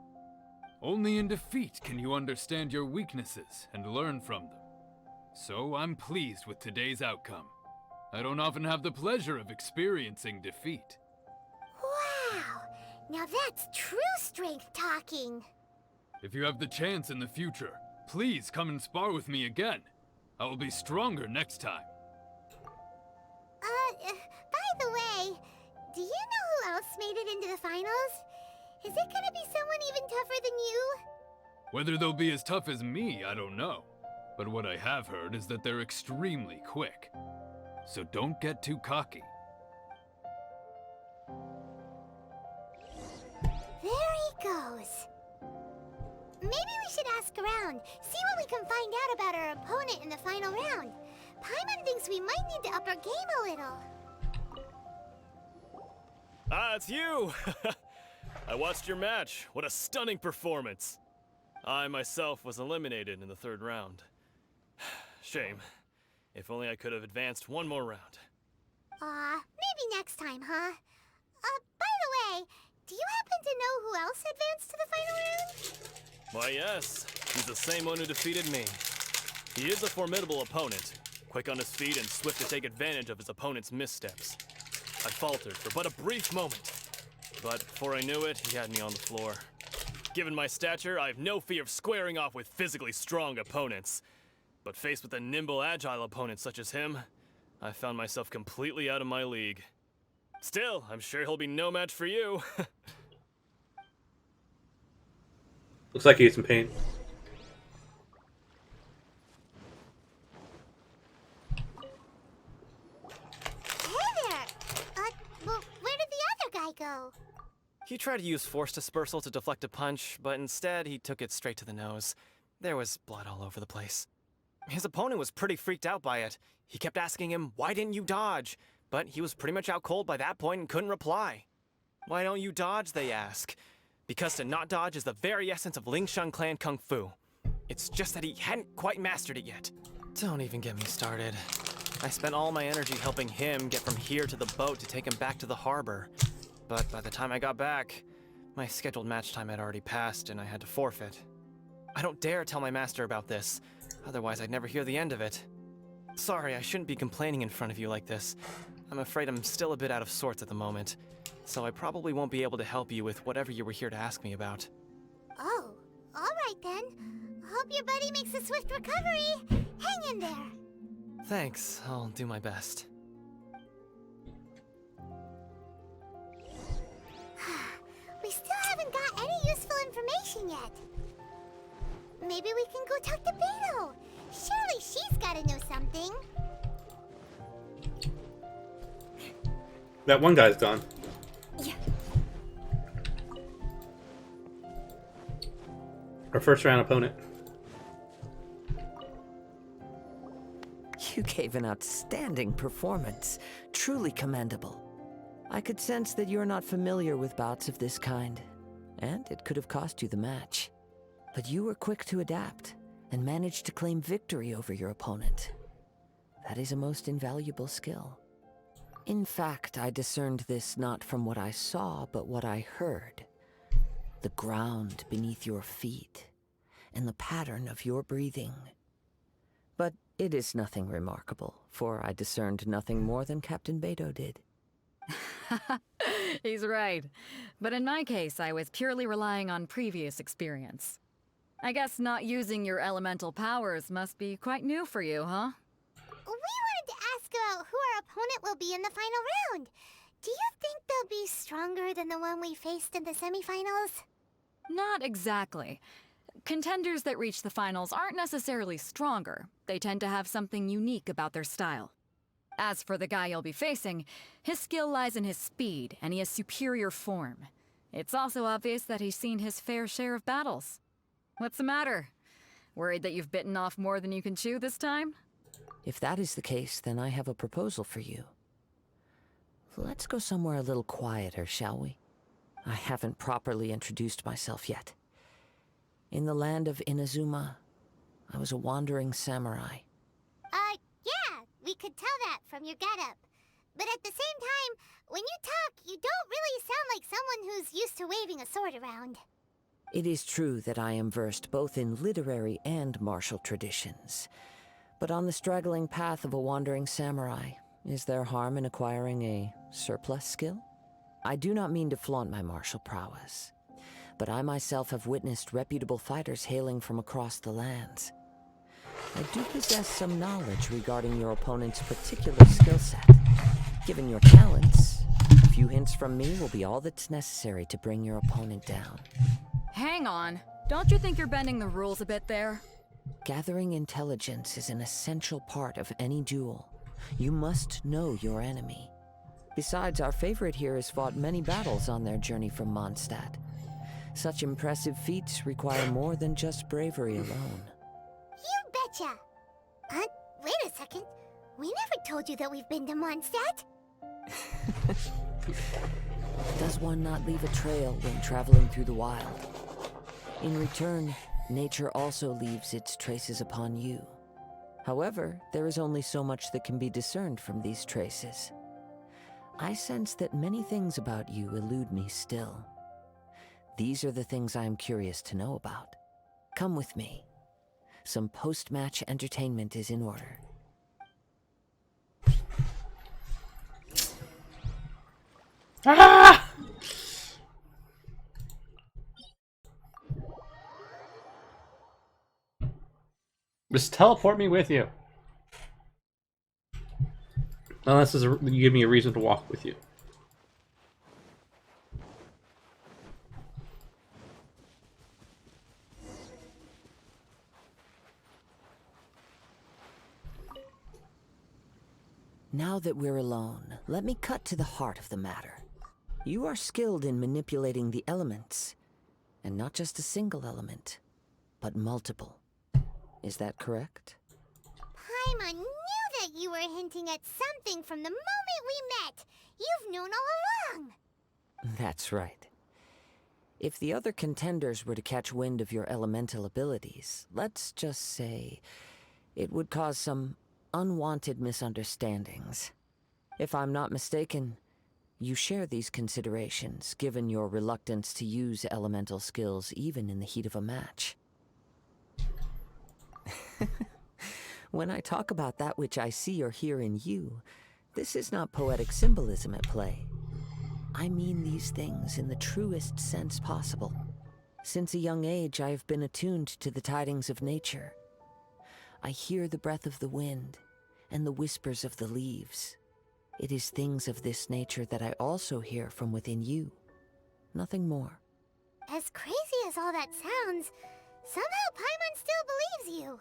Speaker 13: Only in defeat can you understand your weaknesses and learn from them. So I'm pleased with today's outcome. I don't often have the pleasure of experiencing defeat.
Speaker 3: Wow! Now that's true strength talking.
Speaker 13: If you have the chance in the future, please come and spar with me again. I will be stronger next time.
Speaker 3: By the way, do you know who else made it into the finals? Is it gonna be someone even tougher than you?
Speaker 13: Whether they'll be as tough as me, I don't know. But what I have heard is that they're extremely quick. So don't get too cocky.
Speaker 3: There he goes. Maybe we should ask around, see what we can find out about our opponent in the final round. Paimon thinks we might need to up our game a little.
Speaker 7: Ah, it's you! I watched your match. What a stunning performance. I myself was eliminated in the 3rd round. Shame. If only I could have advanced one more round.
Speaker 3: Maybe next time, huh? By the way, do you happen to know who else advanced to the final round?
Speaker 7: Why, yes. He's the same one who defeated me. He is a formidable opponent, quick on his feet and swift to take advantage of his opponent's missteps. I faltered for but a brief moment, but before I knew it, he had me on the floor. Given my stature, I have no fear of squaring off with physically strong opponents. But faced with a nimble, agile opponent such as him, I found myself completely out of my league. Still, I'm sure he'll be no match for you.
Speaker 2: Looks like he's in pain.
Speaker 3: Hey there! Well, where did the other guy go?
Speaker 10: He tried to use force dispersal to deflect a punch, but instead he took it straight to the nose. There was blood all over the place. His opponent was pretty freaked out by it. He kept asking him, "Why didn't you dodge?" But he was pretty much out cold by that point and couldn't reply. "Why don't you dodge?" they ask. Because to not dodge is the very essence of Lingshan clan kung fu. It's just that he hadn't quite mastered it yet. Don't even get me started. I spent all my energy helping him get from here to the boat to take him back to the harbor. But by the time I got back, my scheduled match time had already passed and I had to forfeit. I don't dare tell my master about this, otherwise I'd never hear the end of it. Sorry, I shouldn't be complaining in front of you like this. I'm afraid I'm still a bit out of sorts at the moment, so I probably won't be able to help you with whatever you were here to ask me about.
Speaker 3: Oh, alright then. Hope your buddy makes a swift recovery. Hang in there.
Speaker 10: Thanks, I'll do my best.
Speaker 3: We still haven't got any useful information yet. Maybe we can go talk to Beto. Surely she's gotta know something.
Speaker 2: That one guy's gone.
Speaker 3: Yeah.
Speaker 2: Our first round opponent.
Speaker 6: You gave an outstanding performance. Truly commendable. I could sense that you're not familiar with bouts of this kind, and it could have cost you the match. But you were quick to adapt, and managed to claim victory over your opponent. That is a most invaluable skill. In fact, I discerned this not from what I saw, but what I heard. The ground beneath your feet, and the pattern of your breathing. But it is nothing remarkable, for I discerned nothing more than Captain Beto did.
Speaker 5: He's right. But in my case, I was purely relying on previous experience. I guess not using your elemental powers must be quite new for you, huh?
Speaker 3: We wanted to ask about who our opponent will be in the final round. Do you think they'll be stronger than the one we faced in the semifinals?
Speaker 5: Not exactly. Contenders that reach the finals aren't necessarily stronger. They tend to have something unique about their style. As for the guy you'll be facing, his skill lies in his speed, and he has superior form. It's also obvious that he's seen his fair share of battles. What's the matter? Worried that you've bitten off more than you can chew this time?
Speaker 6: If that is the case, then I have a proposal for you. Let's go somewhere a little quieter, shall we? I haven't properly introduced myself yet. In the land of Inazuma, I was a wandering samurai.
Speaker 3: Yeah, we could tell that from your getup. But at the same time, when you talk, you don't really sound like someone who's used to waving a sword around.
Speaker 6: It is true that I am versed both in literary and martial traditions. But on the straggling path of a wandering samurai, is there harm in acquiring a surplus skill? I do not mean to flaunt my martial prowess, but I myself have witnessed reputable fighters hailing from across the lands. I do possess some knowledge regarding your opponent's particular skill set. Given your talents, a few hints from me will be all that's necessary to bring your opponent down.
Speaker 5: Hang on. Don't you think you're bending the rules a bit there?
Speaker 6: Gathering intelligence is an essential part of any duel. You must know your enemy. Besides, our favorite here has fought many battles on their journey from Mondstadt. Such impressive feats require more than just bravery alone.
Speaker 3: You betcha! Wait a second. We never told you that we've been to Mondstadt.
Speaker 6: Does one not leave a trail when traveling through the wild? In return, nature also leaves its traces upon you. However, there is only so much that can be discerned from these traces. I sense that many things about you elude me still. These are the things I am curious to know about. Come with me. Some post-match entertainment is in order.
Speaker 2: Ah! Just teleport me with you. Unless you give me a reason to walk with you.
Speaker 6: Now that we're alone, let me cut to the heart of the matter. You are skilled in manipulating the elements, and not just a single element, but multiple. Is that correct?
Speaker 3: Paimon knew that you were hinting at something from the moment we met. You've known all along.
Speaker 6: That's right. If the other contenders were to catch wind of your elemental abilities, let's just say it would cause some unwanted misunderstandings. If I'm not mistaken, you share these considerations, given your reluctance to use elemental skills even in the heat of a match. When I talk about that which I see or hear in you, this is not poetic symbolism at play. I mean these things in the truest sense possible. Since a young age, I have been attuned to the tidings of nature. I hear the breath of the wind and the whispers of the leaves. It is things of this nature that I also hear from within you. Nothing more.
Speaker 3: As crazy as all that sounds, somehow Paimon still believes you.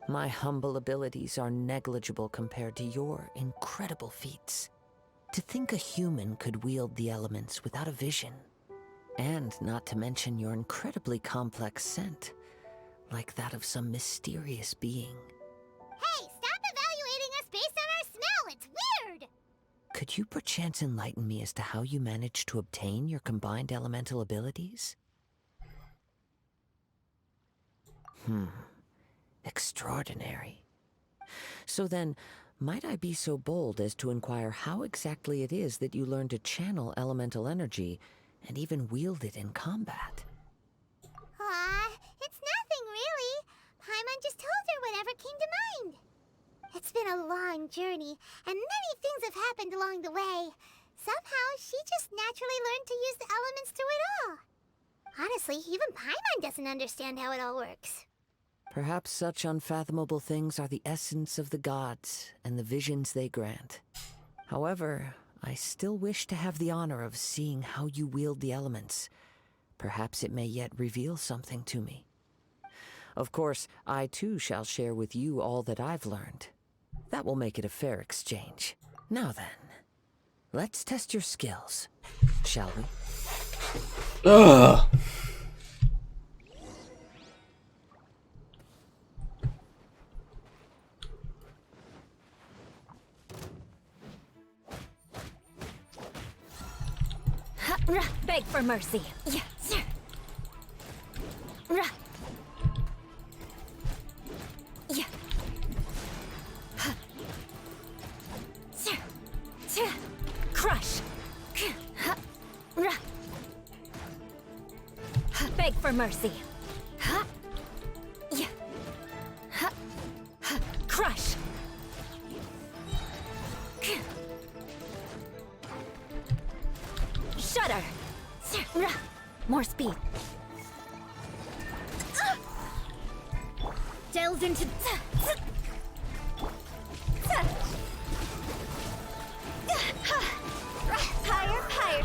Speaker 6: My humble abilities are negligible compared to your incredible feats. To think a human could wield the elements without a vision. And not to mention your incredibly complex scent, like that of some mysterious being.
Speaker 3: Hey, stop evaluating us based on our smell! It's weird!
Speaker 6: Could you perchance enlighten me as to how you managed to obtain your combined elemental abilities? Extraordinary. So then, might I be so bold as to inquire how exactly it is that you learned to channel elemental energy and even wield it in combat?
Speaker 3: It's nothing really. Paimon just told her whatever came to mind. It's been a long journey, and many things have happened along the way. Somehow, she just naturally learned to use the elements through it all. Honestly, even Paimon doesn't understand how it all works.
Speaker 6: Perhaps such unfathomable things are the essence of the gods and the visions they grant. However, I still wish to have the honor of seeing how you wield the elements. Perhaps it may yet reveal something to me. Of course, I too shall share with you all that I've learned. That will make it a fair exchange. Now then, let's test your skills, shall we?
Speaker 2: Ugh!
Speaker 1: Beg for mercy. Yeah. Yeah. Crush. Beg for mercy. Yeah. Crush. Shudder. More speed. Delves into... Higher, higher.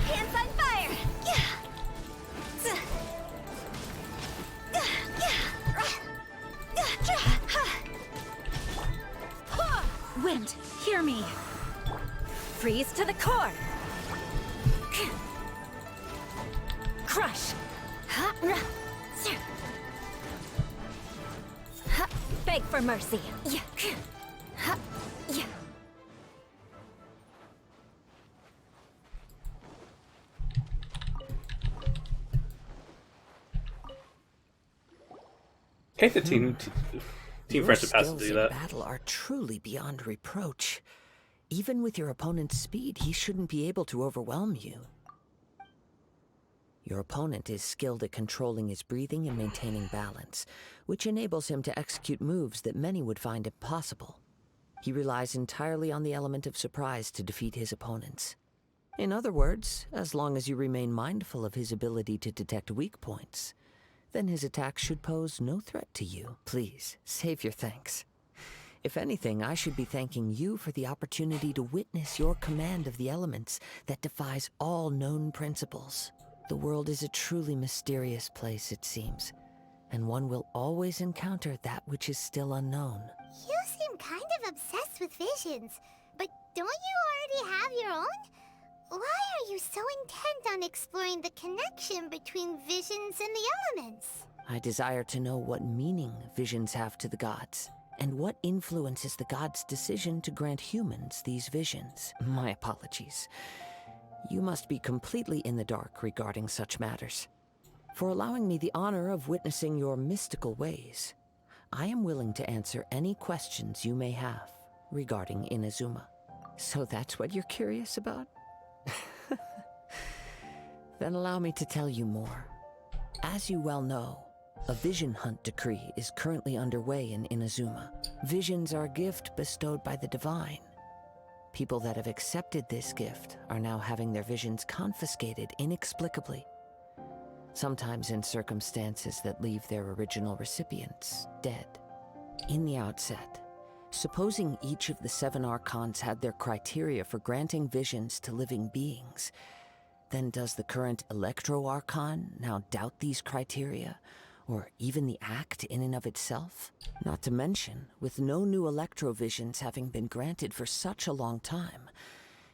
Speaker 1: core! Crush! Beg for mercy.
Speaker 2: Okay, the team friendship has to
Speaker 6: skills
Speaker 2: do
Speaker 6: in
Speaker 2: that.
Speaker 6: battle are truly beyond reproach. Even with your opponent's speed, he shouldn't be able to overwhelm you. Your opponent is skilled at controlling his breathing and maintaining balance, which enables him to execute moves that many would find impossible. He relies entirely on the element of surprise to defeat his opponents. In other words, as long as you remain mindful of his ability to detect weak points, then his attacks should pose no threat to you. Please, save your thanks. If anything, I should be thanking you for the opportunity to witness your command of the elements that defies all known principles. The world is a truly mysterious place, it seems, and one will always encounter that which is still unknown.
Speaker 3: You seem kind of obsessed with visions, but don't you already have your own? Why are you so intent on exploring the connection between visions and the elements?
Speaker 6: I desire to know what meaning visions have to the gods, and what influences the gods' decision to grant humans these visions. My apologies. You must be completely in the dark regarding such matters. For allowing me the honor of witnessing your mystical ways, I am willing to answer any questions you may have regarding Inazuma. So that's what you're curious about? Then allow me to tell you more. As you well know, a vision hunt decree is currently underway in Inazuma. Visions are a gift bestowed by the divine. People that have accepted this gift are now having their visions confiscated inexplicably, sometimes in circumstances that leave their original recipients dead. In the outset, supposing each of the 7 archons had their criteria for granting visions to living beings, then does the current Electro-Archon now doubt these criteria, or even the act in and of itself? Not to mention, with no new Electro-Visions having been granted for such a long time,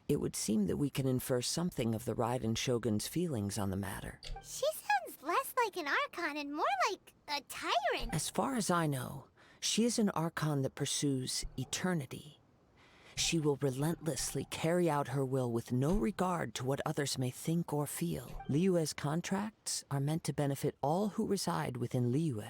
Speaker 6: it would seem that we can infer something of the Raiden Shogun's feelings on the matter.
Speaker 3: She sounds less like an Archon and more like a tyrant.
Speaker 6: As far as I know, she is an Archon that pursues eternity. She will relentlessly carry out her will with no regard to what others may think or feel. Liyue's contracts are meant to benefit all who reside within Liyue.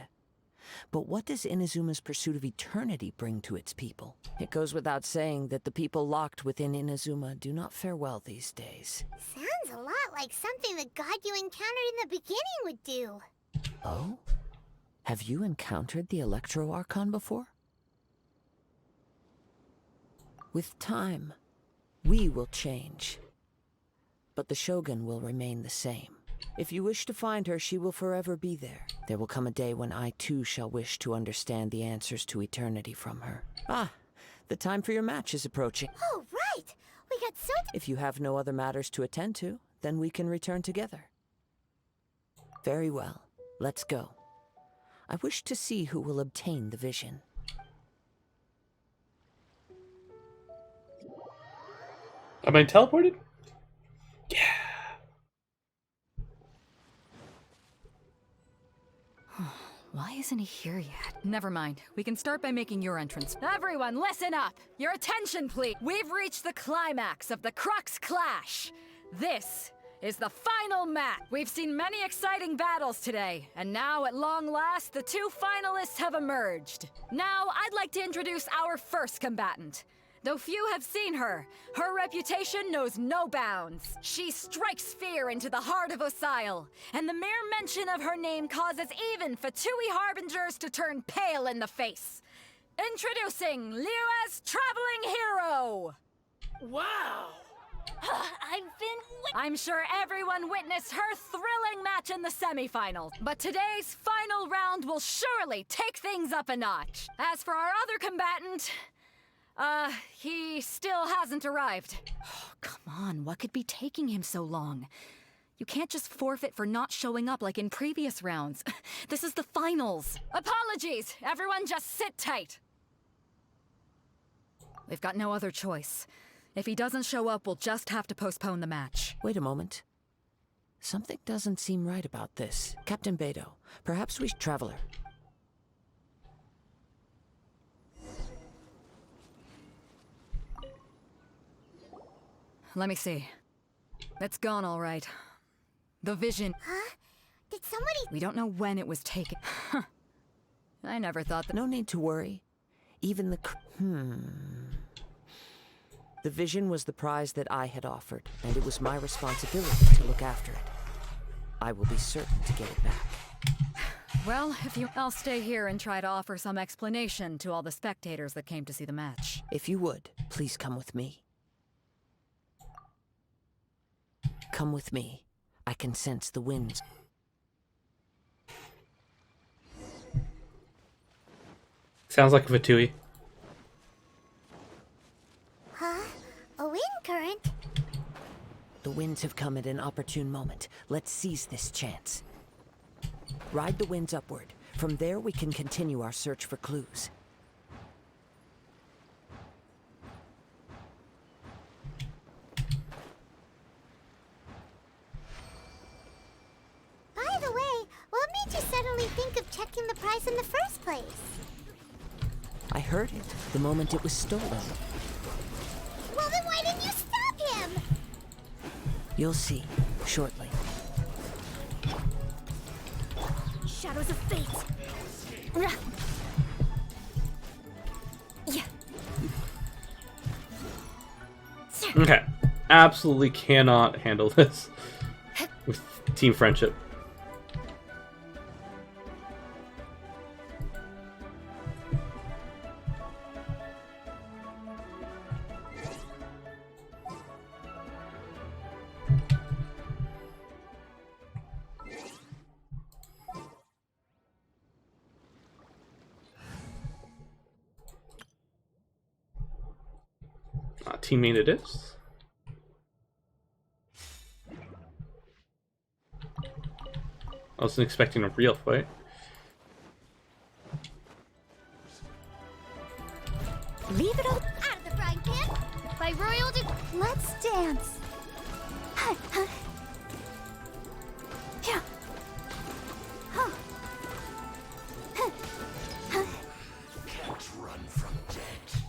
Speaker 6: But what does Inazuma's pursuit of eternity bring to its people? It goes without saying that the people locked within Inazuma do not fare well these days.
Speaker 3: Sounds a lot like something the god you encountered in the beginning would do.
Speaker 6: Oh? Have you encountered the Electro-Archon before? With time, we will change. But the Shogun will remain the same. If you wish to find her, she will forever be there. There will come a day when I too shall wish to understand the answers to eternity from her. Ah, the time for your match is approaching.
Speaker 3: Oh, right! We got so...
Speaker 6: If you have no other matters to attend to, then we can return together. Very well, let's go. I wish to see who will obtain the vision.
Speaker 2: Am I teleported? Yeah.
Speaker 5: Why isn't he here yet? Never mind. We can start by making your entrance. Everyone, listen up! Your attention, please! We've reached the climax of the Crux Clash! This is the final match! We've seen many exciting battles today, and now, at long last, the 2 finalists have emerged. Now, I'd like to introduce our first combatant. Though few have seen her, her reputation knows no bounds. She strikes fear into the heart of Osile, and the mere mention of her name causes even Fatui Harbingers to turn pale in the face. Introducing Liyue's traveling hero!
Speaker 8: Wow!
Speaker 5: I'm sure everyone witnessed her thrilling match in the semifinals, but today's final round will surely take things up a notch. As for our other combatant, he still hasn't arrived. Oh, come on, what could be taking him so long? You can't just forfeit for not showing up like in previous rounds. This is the finals. Apologies! Everyone just sit tight. We've got no other choice. If he doesn't show up, we'll just have to postpone the match.
Speaker 6: Wait a moment. Something doesn't seem right about this. Captain Beidou, perhaps we Traveler.
Speaker 5: Let me see. It's gone all right. The vision...
Speaker 3: Huh? Did somebody...
Speaker 5: We don't know when it was taken. I never thought that...
Speaker 6: No need to worry. Even the... The vision was the prize that I had offered, and it was my responsibility to look after it. I will be certain to get it back.
Speaker 5: Well, if you... I'll stay here and try to offer some explanation to all the spectators that came to see the match.
Speaker 6: If you would, please come with me. Come with me. I can sense the winds.
Speaker 2: Sounds like a Fatui.
Speaker 3: Huh? A wind current?
Speaker 6: The winds have come at an opportune moment. Let's seize this chance. Ride the winds upward. From there, we can continue our search for clues.
Speaker 3: By the way, what made you suddenly think of checking the prize in the first place?
Speaker 6: I heard it the moment it was stolen.
Speaker 3: Well, then why didn't you stop him?
Speaker 6: You'll see, shortly.
Speaker 1: Shadows of fate. Yeah.
Speaker 2: Okay. Absolutely cannot handle this with team friendship. Teammate it is. I wasn't expecting a real fight.
Speaker 3: Leave it all out of the frying pan. By royal
Speaker 11: Let's dance.
Speaker 1: Yeah.
Speaker 4: Can't run from death.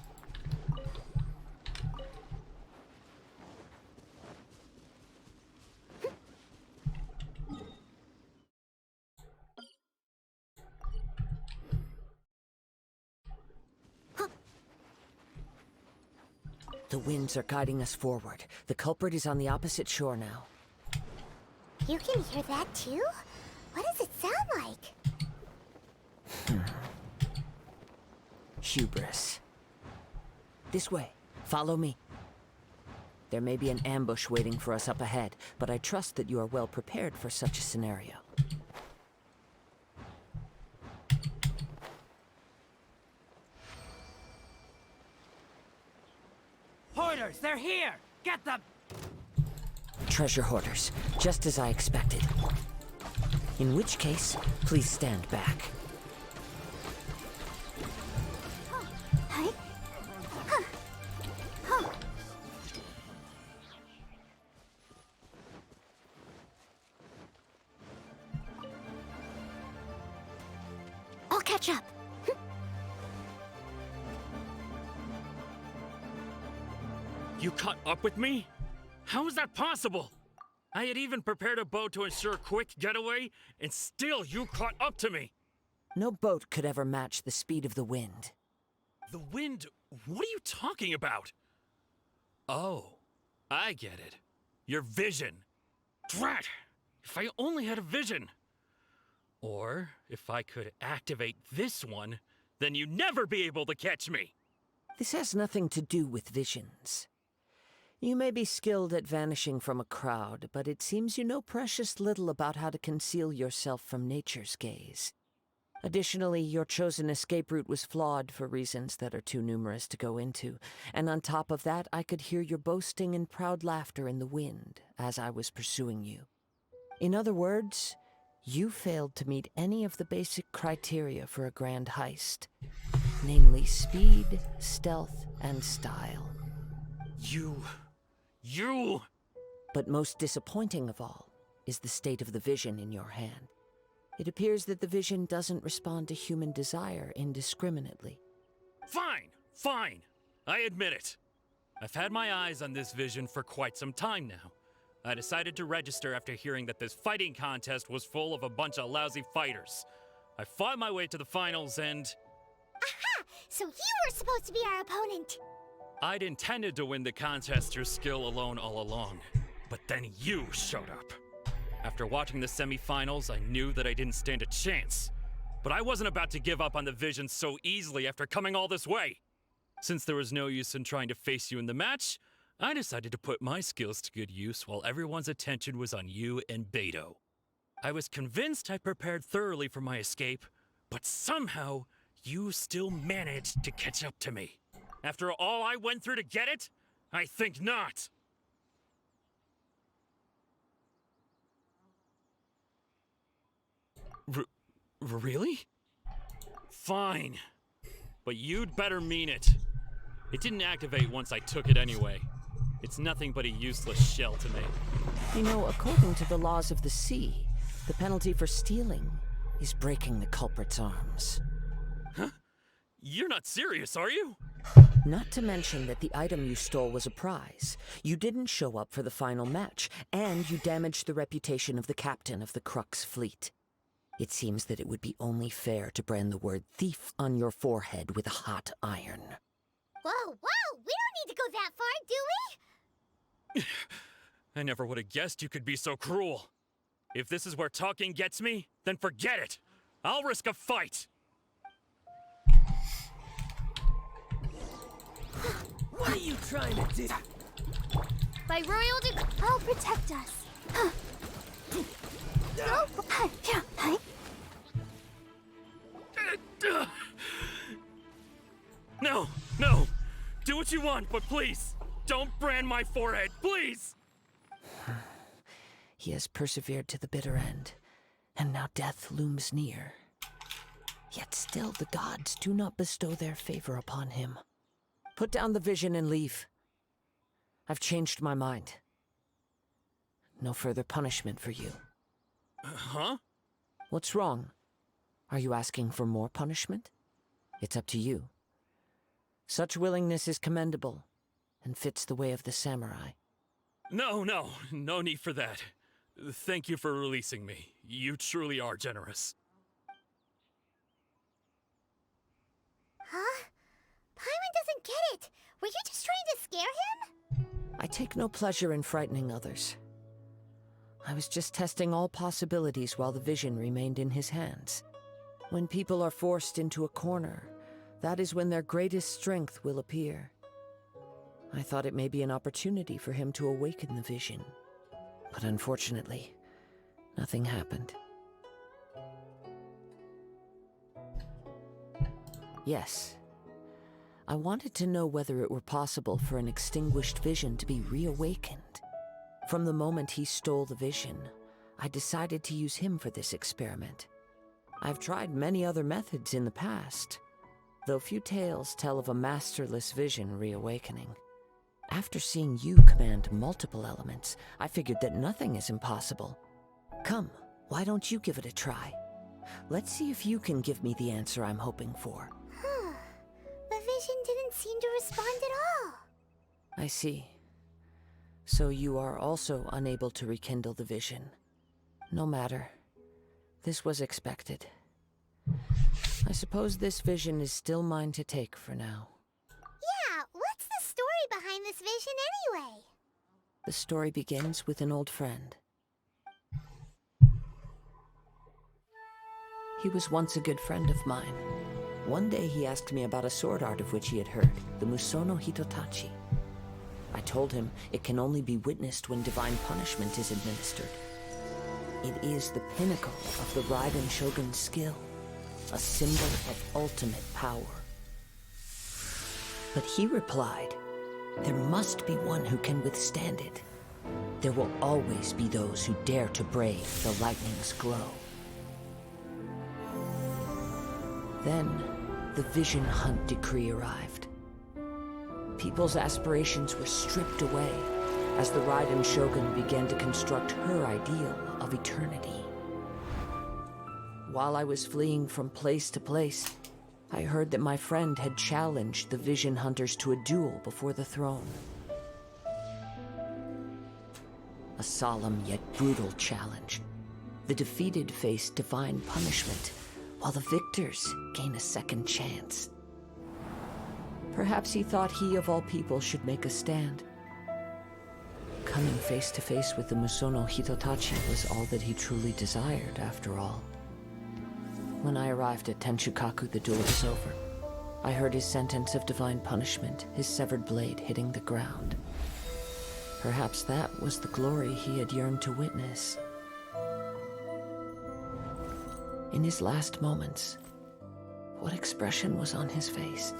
Speaker 6: The winds are guiding us forward. The culprit is on the opposite shore now.
Speaker 3: You can hear that too? What does it sound like?
Speaker 6: Hubris. This way. Follow me. There may be an ambush waiting for us up ahead, but I trust that you are well prepared for such a scenario.
Speaker 14: Hoarders, they're here! Get them!
Speaker 6: Treasure hoarders, just as I expected. In which case, please stand back.
Speaker 1: I'll catch up.
Speaker 15: You caught up with me? How is that possible? I had even prepared a boat to ensure a quick getaway, and still you caught up to me.
Speaker 6: No boat could ever match the speed of the wind.
Speaker 15: The wind? What are you talking about? Oh, I get it. Your vision. Drat! If I only had a vision. Or, if I could activate this one, then you'd never be able to catch me.
Speaker 6: This has nothing to do with visions. You may be skilled at vanishing from a crowd, but it seems you know precious little about how to conceal yourself from nature's gaze. Additionally, your chosen escape route was flawed for reasons that are too numerous to go into, and on top of that, I could hear your boasting and proud laughter in the wind as I was pursuing you. In other words, you failed to meet any of the basic criteria for a grand heist, namely speed, stealth, and style.
Speaker 15: You...
Speaker 6: But most disappointing of all is the state of the vision in your hand. It appears that the vision doesn't respond to human desire indiscriminately.
Speaker 15: Fine. I admit it. I've had my eyes on this vision for quite some time now. I decided to register after hearing that this fighting contest was full of a bunch of lousy fighters. I fought my way to the finals and...
Speaker 3: Aha! So you were supposed to be our opponent!
Speaker 15: I'd intended to win the contest through skill alone all along. But then you showed up. After watching the semifinals, I knew that I didn't stand a chance. But I wasn't about to give up on the vision so easily after coming all this way. Since there was no use in trying to face you in the match, I decided to put my skills to good use while everyone's attention was on you and Beto. I was convinced I prepared thoroughly for my escape, but somehow you still managed to catch up to me. After all I went through to get it? I think not. Really? Fine. But you'd better mean it. It didn't activate once I took it anyway. It's nothing but a useless shell to me.
Speaker 6: You know, according to the laws of the sea, the penalty for stealing is breaking the culprit's arms.
Speaker 15: Huh? You're not serious, are you?
Speaker 6: Not to mention that the item you stole was a prize. You didn't show up for the final match, and you damaged the reputation of the captain of the Crux fleet. It seems that it would be only fair to brand the word thief on your forehead with a hot iron.
Speaker 3: Whoa! We don't need to go that far, do we?
Speaker 15: I never would have guessed you could be so cruel. If this is where talking gets me, then forget it. I'll risk a fight.
Speaker 14: What are you trying to do?
Speaker 3: By royal decree, I'll protect us.
Speaker 15: No! Do what you want, but please, don't brand my forehead, please!
Speaker 6: He has persevered to the bitter end, and now death looms near. Yet still the gods do not bestow their favor upon him. Put down the vision and leave. I've changed my mind. No further punishment for you.
Speaker 15: Huh?
Speaker 6: What's wrong? Are you asking for more punishment? It's up to you. Such willingness is commendable, and fits the way of the samurai.
Speaker 15: No need for that. Thank you for releasing me. You truly are generous.
Speaker 3: Huh? Paimon doesn't get it. Were you just trying to scare him?
Speaker 6: I take no pleasure in frightening others. I was just testing all possibilities while the vision remained in his hands. When people are forced into a corner, that is when their greatest strength will appear. I thought it may be an opportunity for him to awaken the vision. But unfortunately, nothing happened. Yes. I wanted to know whether it were possible for an extinguished vision to be reawakened. From the moment he stole the vision, I decided to use him for this experiment. I've tried many other methods in the past, though few tales tell of a masterless vision reawakening. After seeing you command multiple elements, I figured that nothing is impossible. Come, why don't you give it a try? Let's see if you can give me the answer I'm hoping for.
Speaker 3: The vision didn't seem to respond at all.
Speaker 6: I see. So you are also unable to rekindle the vision. No matter. This was expected. I suppose this vision is still mine to take for now.
Speaker 3: Yeah, what's the story behind this vision anyway?
Speaker 6: The story begins with an old friend. He was once a good friend of mine. One day he asked me about a sword art of which he had heard, the Musono Hitotachi. I told him it can only be witnessed when divine punishment is administered. It is the pinnacle of the Raiden Shogun's skill, a symbol of ultimate power. But he replied, there must be one who can withstand it. There will always be those who dare to brave the lightning's glow. Then, the Vision Hunt decree arrived. People's aspirations were stripped away as the Raiden Shogun began to construct her ideal of eternity. While I was fleeing from place to place, I heard that my friend had challenged the Vision Hunters to a duel before the throne. A solemn yet brutal challenge. The defeated face divine punishment, while the victors gain a second chance. Perhaps he thought he of all people should make a stand. Coming face to face with the Musono Hitotachi was all that he truly desired, after all. When I arrived at Tenshukaku, the duel was over. I heard his sentence of divine punishment, his severed blade hitting the ground. Perhaps that was the glory he had yearned to witness. In his last moments, what expression was on his face?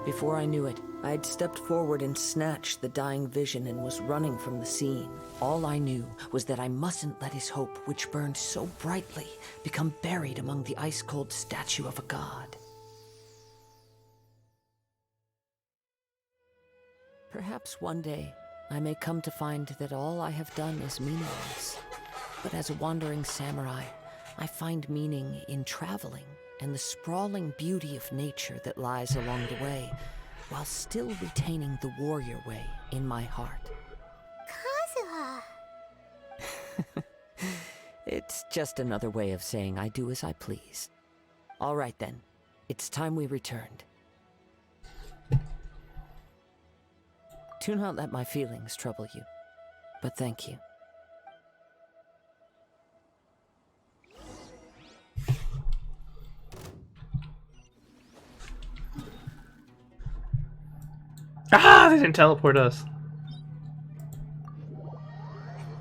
Speaker 6: Before I knew it, I had stepped forward and snatched the dying vision and was running from the scene. All I knew was that I mustn't let his hope, which burned so brightly, become buried among the ice-cold statue of a god. Perhaps one day, I may come to find that all I have done is meaningless. But as a wandering samurai, I find meaning in traveling and the sprawling beauty of nature that lies along the way, while still retaining the warrior way in my heart.
Speaker 3: Kazuha!
Speaker 6: It's just another way of saying I do as I please. All right then, it's time we returned. Do not let my feelings trouble you, but thank you.
Speaker 2: Ah, they didn't teleport us.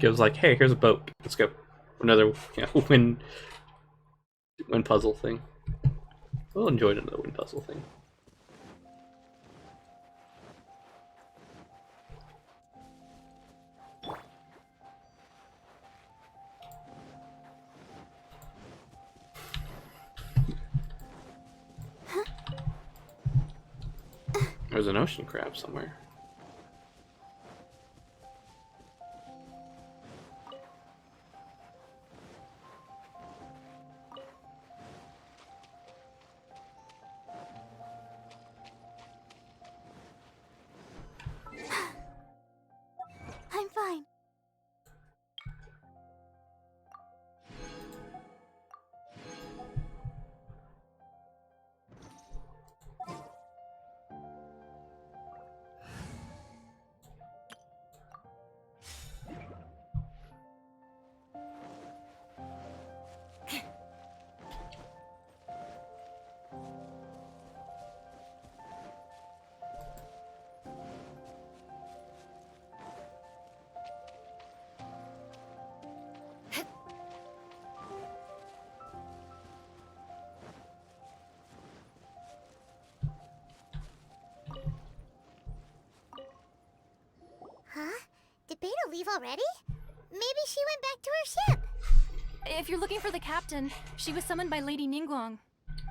Speaker 2: It was like, hey, here's a boat. Let's go. Another win puzzle thing. We'll enjoy another win puzzle thing. There's an ocean crab somewhere.
Speaker 3: I'm fine. Huh? Did Beta leave already? Maybe she went back to her ship.
Speaker 12: If you're looking for the captain, she was summoned by Lady Ningguang.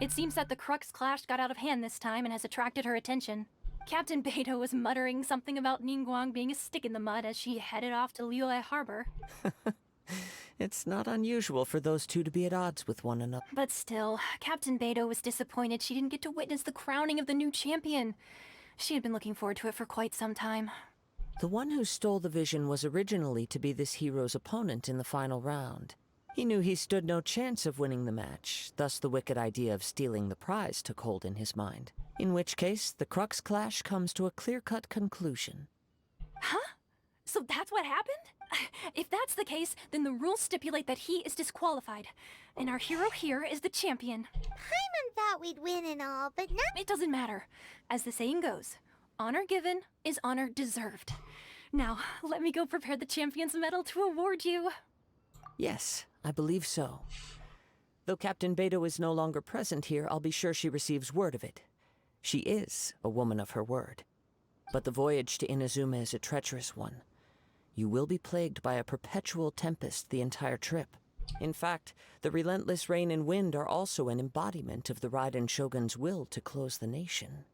Speaker 12: It seems that the Crux clash got out of hand this time and has attracted her attention. Captain Beto was muttering something about Ningguang being a stick in the mud as she headed off to Liyue Harbor.
Speaker 6: It's not unusual for those two to be at odds with one another.
Speaker 12: But still, Captain Beto was disappointed she didn't get to witness the crowning of the new champion. She had been looking forward to it for quite some time.
Speaker 6: The one who stole the vision was originally to be this hero's opponent in the final round. He knew he stood no chance of winning the match, thus the wicked idea of stealing the prize took hold in his mind. In which case, the Crux clash comes to a clear-cut conclusion.
Speaker 12: Huh? So that's what happened? If that's the case, then the rules stipulate that he is disqualified. And our hero here is the champion.
Speaker 3: Paimon thought we'd win and all, but not—
Speaker 12: It doesn't matter. As the saying goes, honor given is honor deserved. Now, let me go prepare the champion's medal to award you.
Speaker 6: Yes, I believe so. Though Captain Beto is no longer present here, I'll be sure she receives word of it. She is a woman of her word. But the voyage to Inazuma is a treacherous one. You will be plagued by a perpetual tempest the entire trip. In fact, the relentless rain and wind are also an embodiment of the Raiden Shogun's will to close the nation.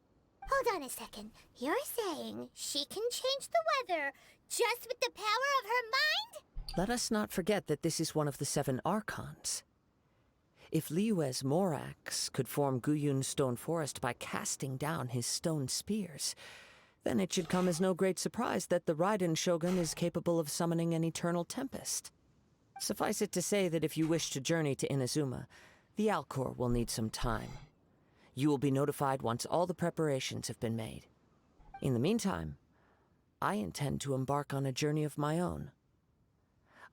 Speaker 3: Hold on a second. You're saying she can change the weather just with the power of her mind?
Speaker 6: Let us not forget that this is one of the 7 Archons. If Liyue's Morax could form Guyun's stone forest by casting down his stone spears, then it should come as no great surprise that the Raiden Shogun is capable of summoning an eternal tempest. Suffice it to say that if you wish to journey to Inazuma, the Alcor will need some time. You will be notified once all the preparations have been made. In the meantime, I intend to embark on a journey of my own.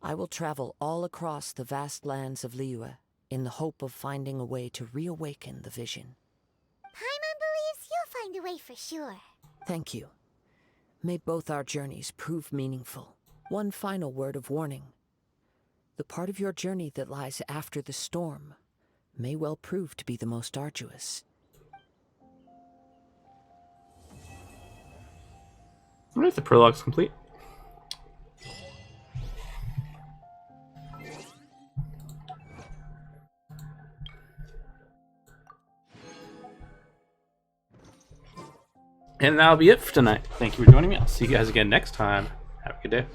Speaker 6: I will travel all across the vast lands of Liyue in the hope of finding a way to reawaken the vision.
Speaker 3: Paimon believes you'll find a way for sure.
Speaker 6: Thank you. May both our journeys prove meaningful. One final word of warning. The part of your journey that lies after the storm may well prove to be the most arduous.
Speaker 2: Alright, the prologue's complete. And that'll be it for tonight. Thank you for joining me. I'll see you guys again next time. Have a good day.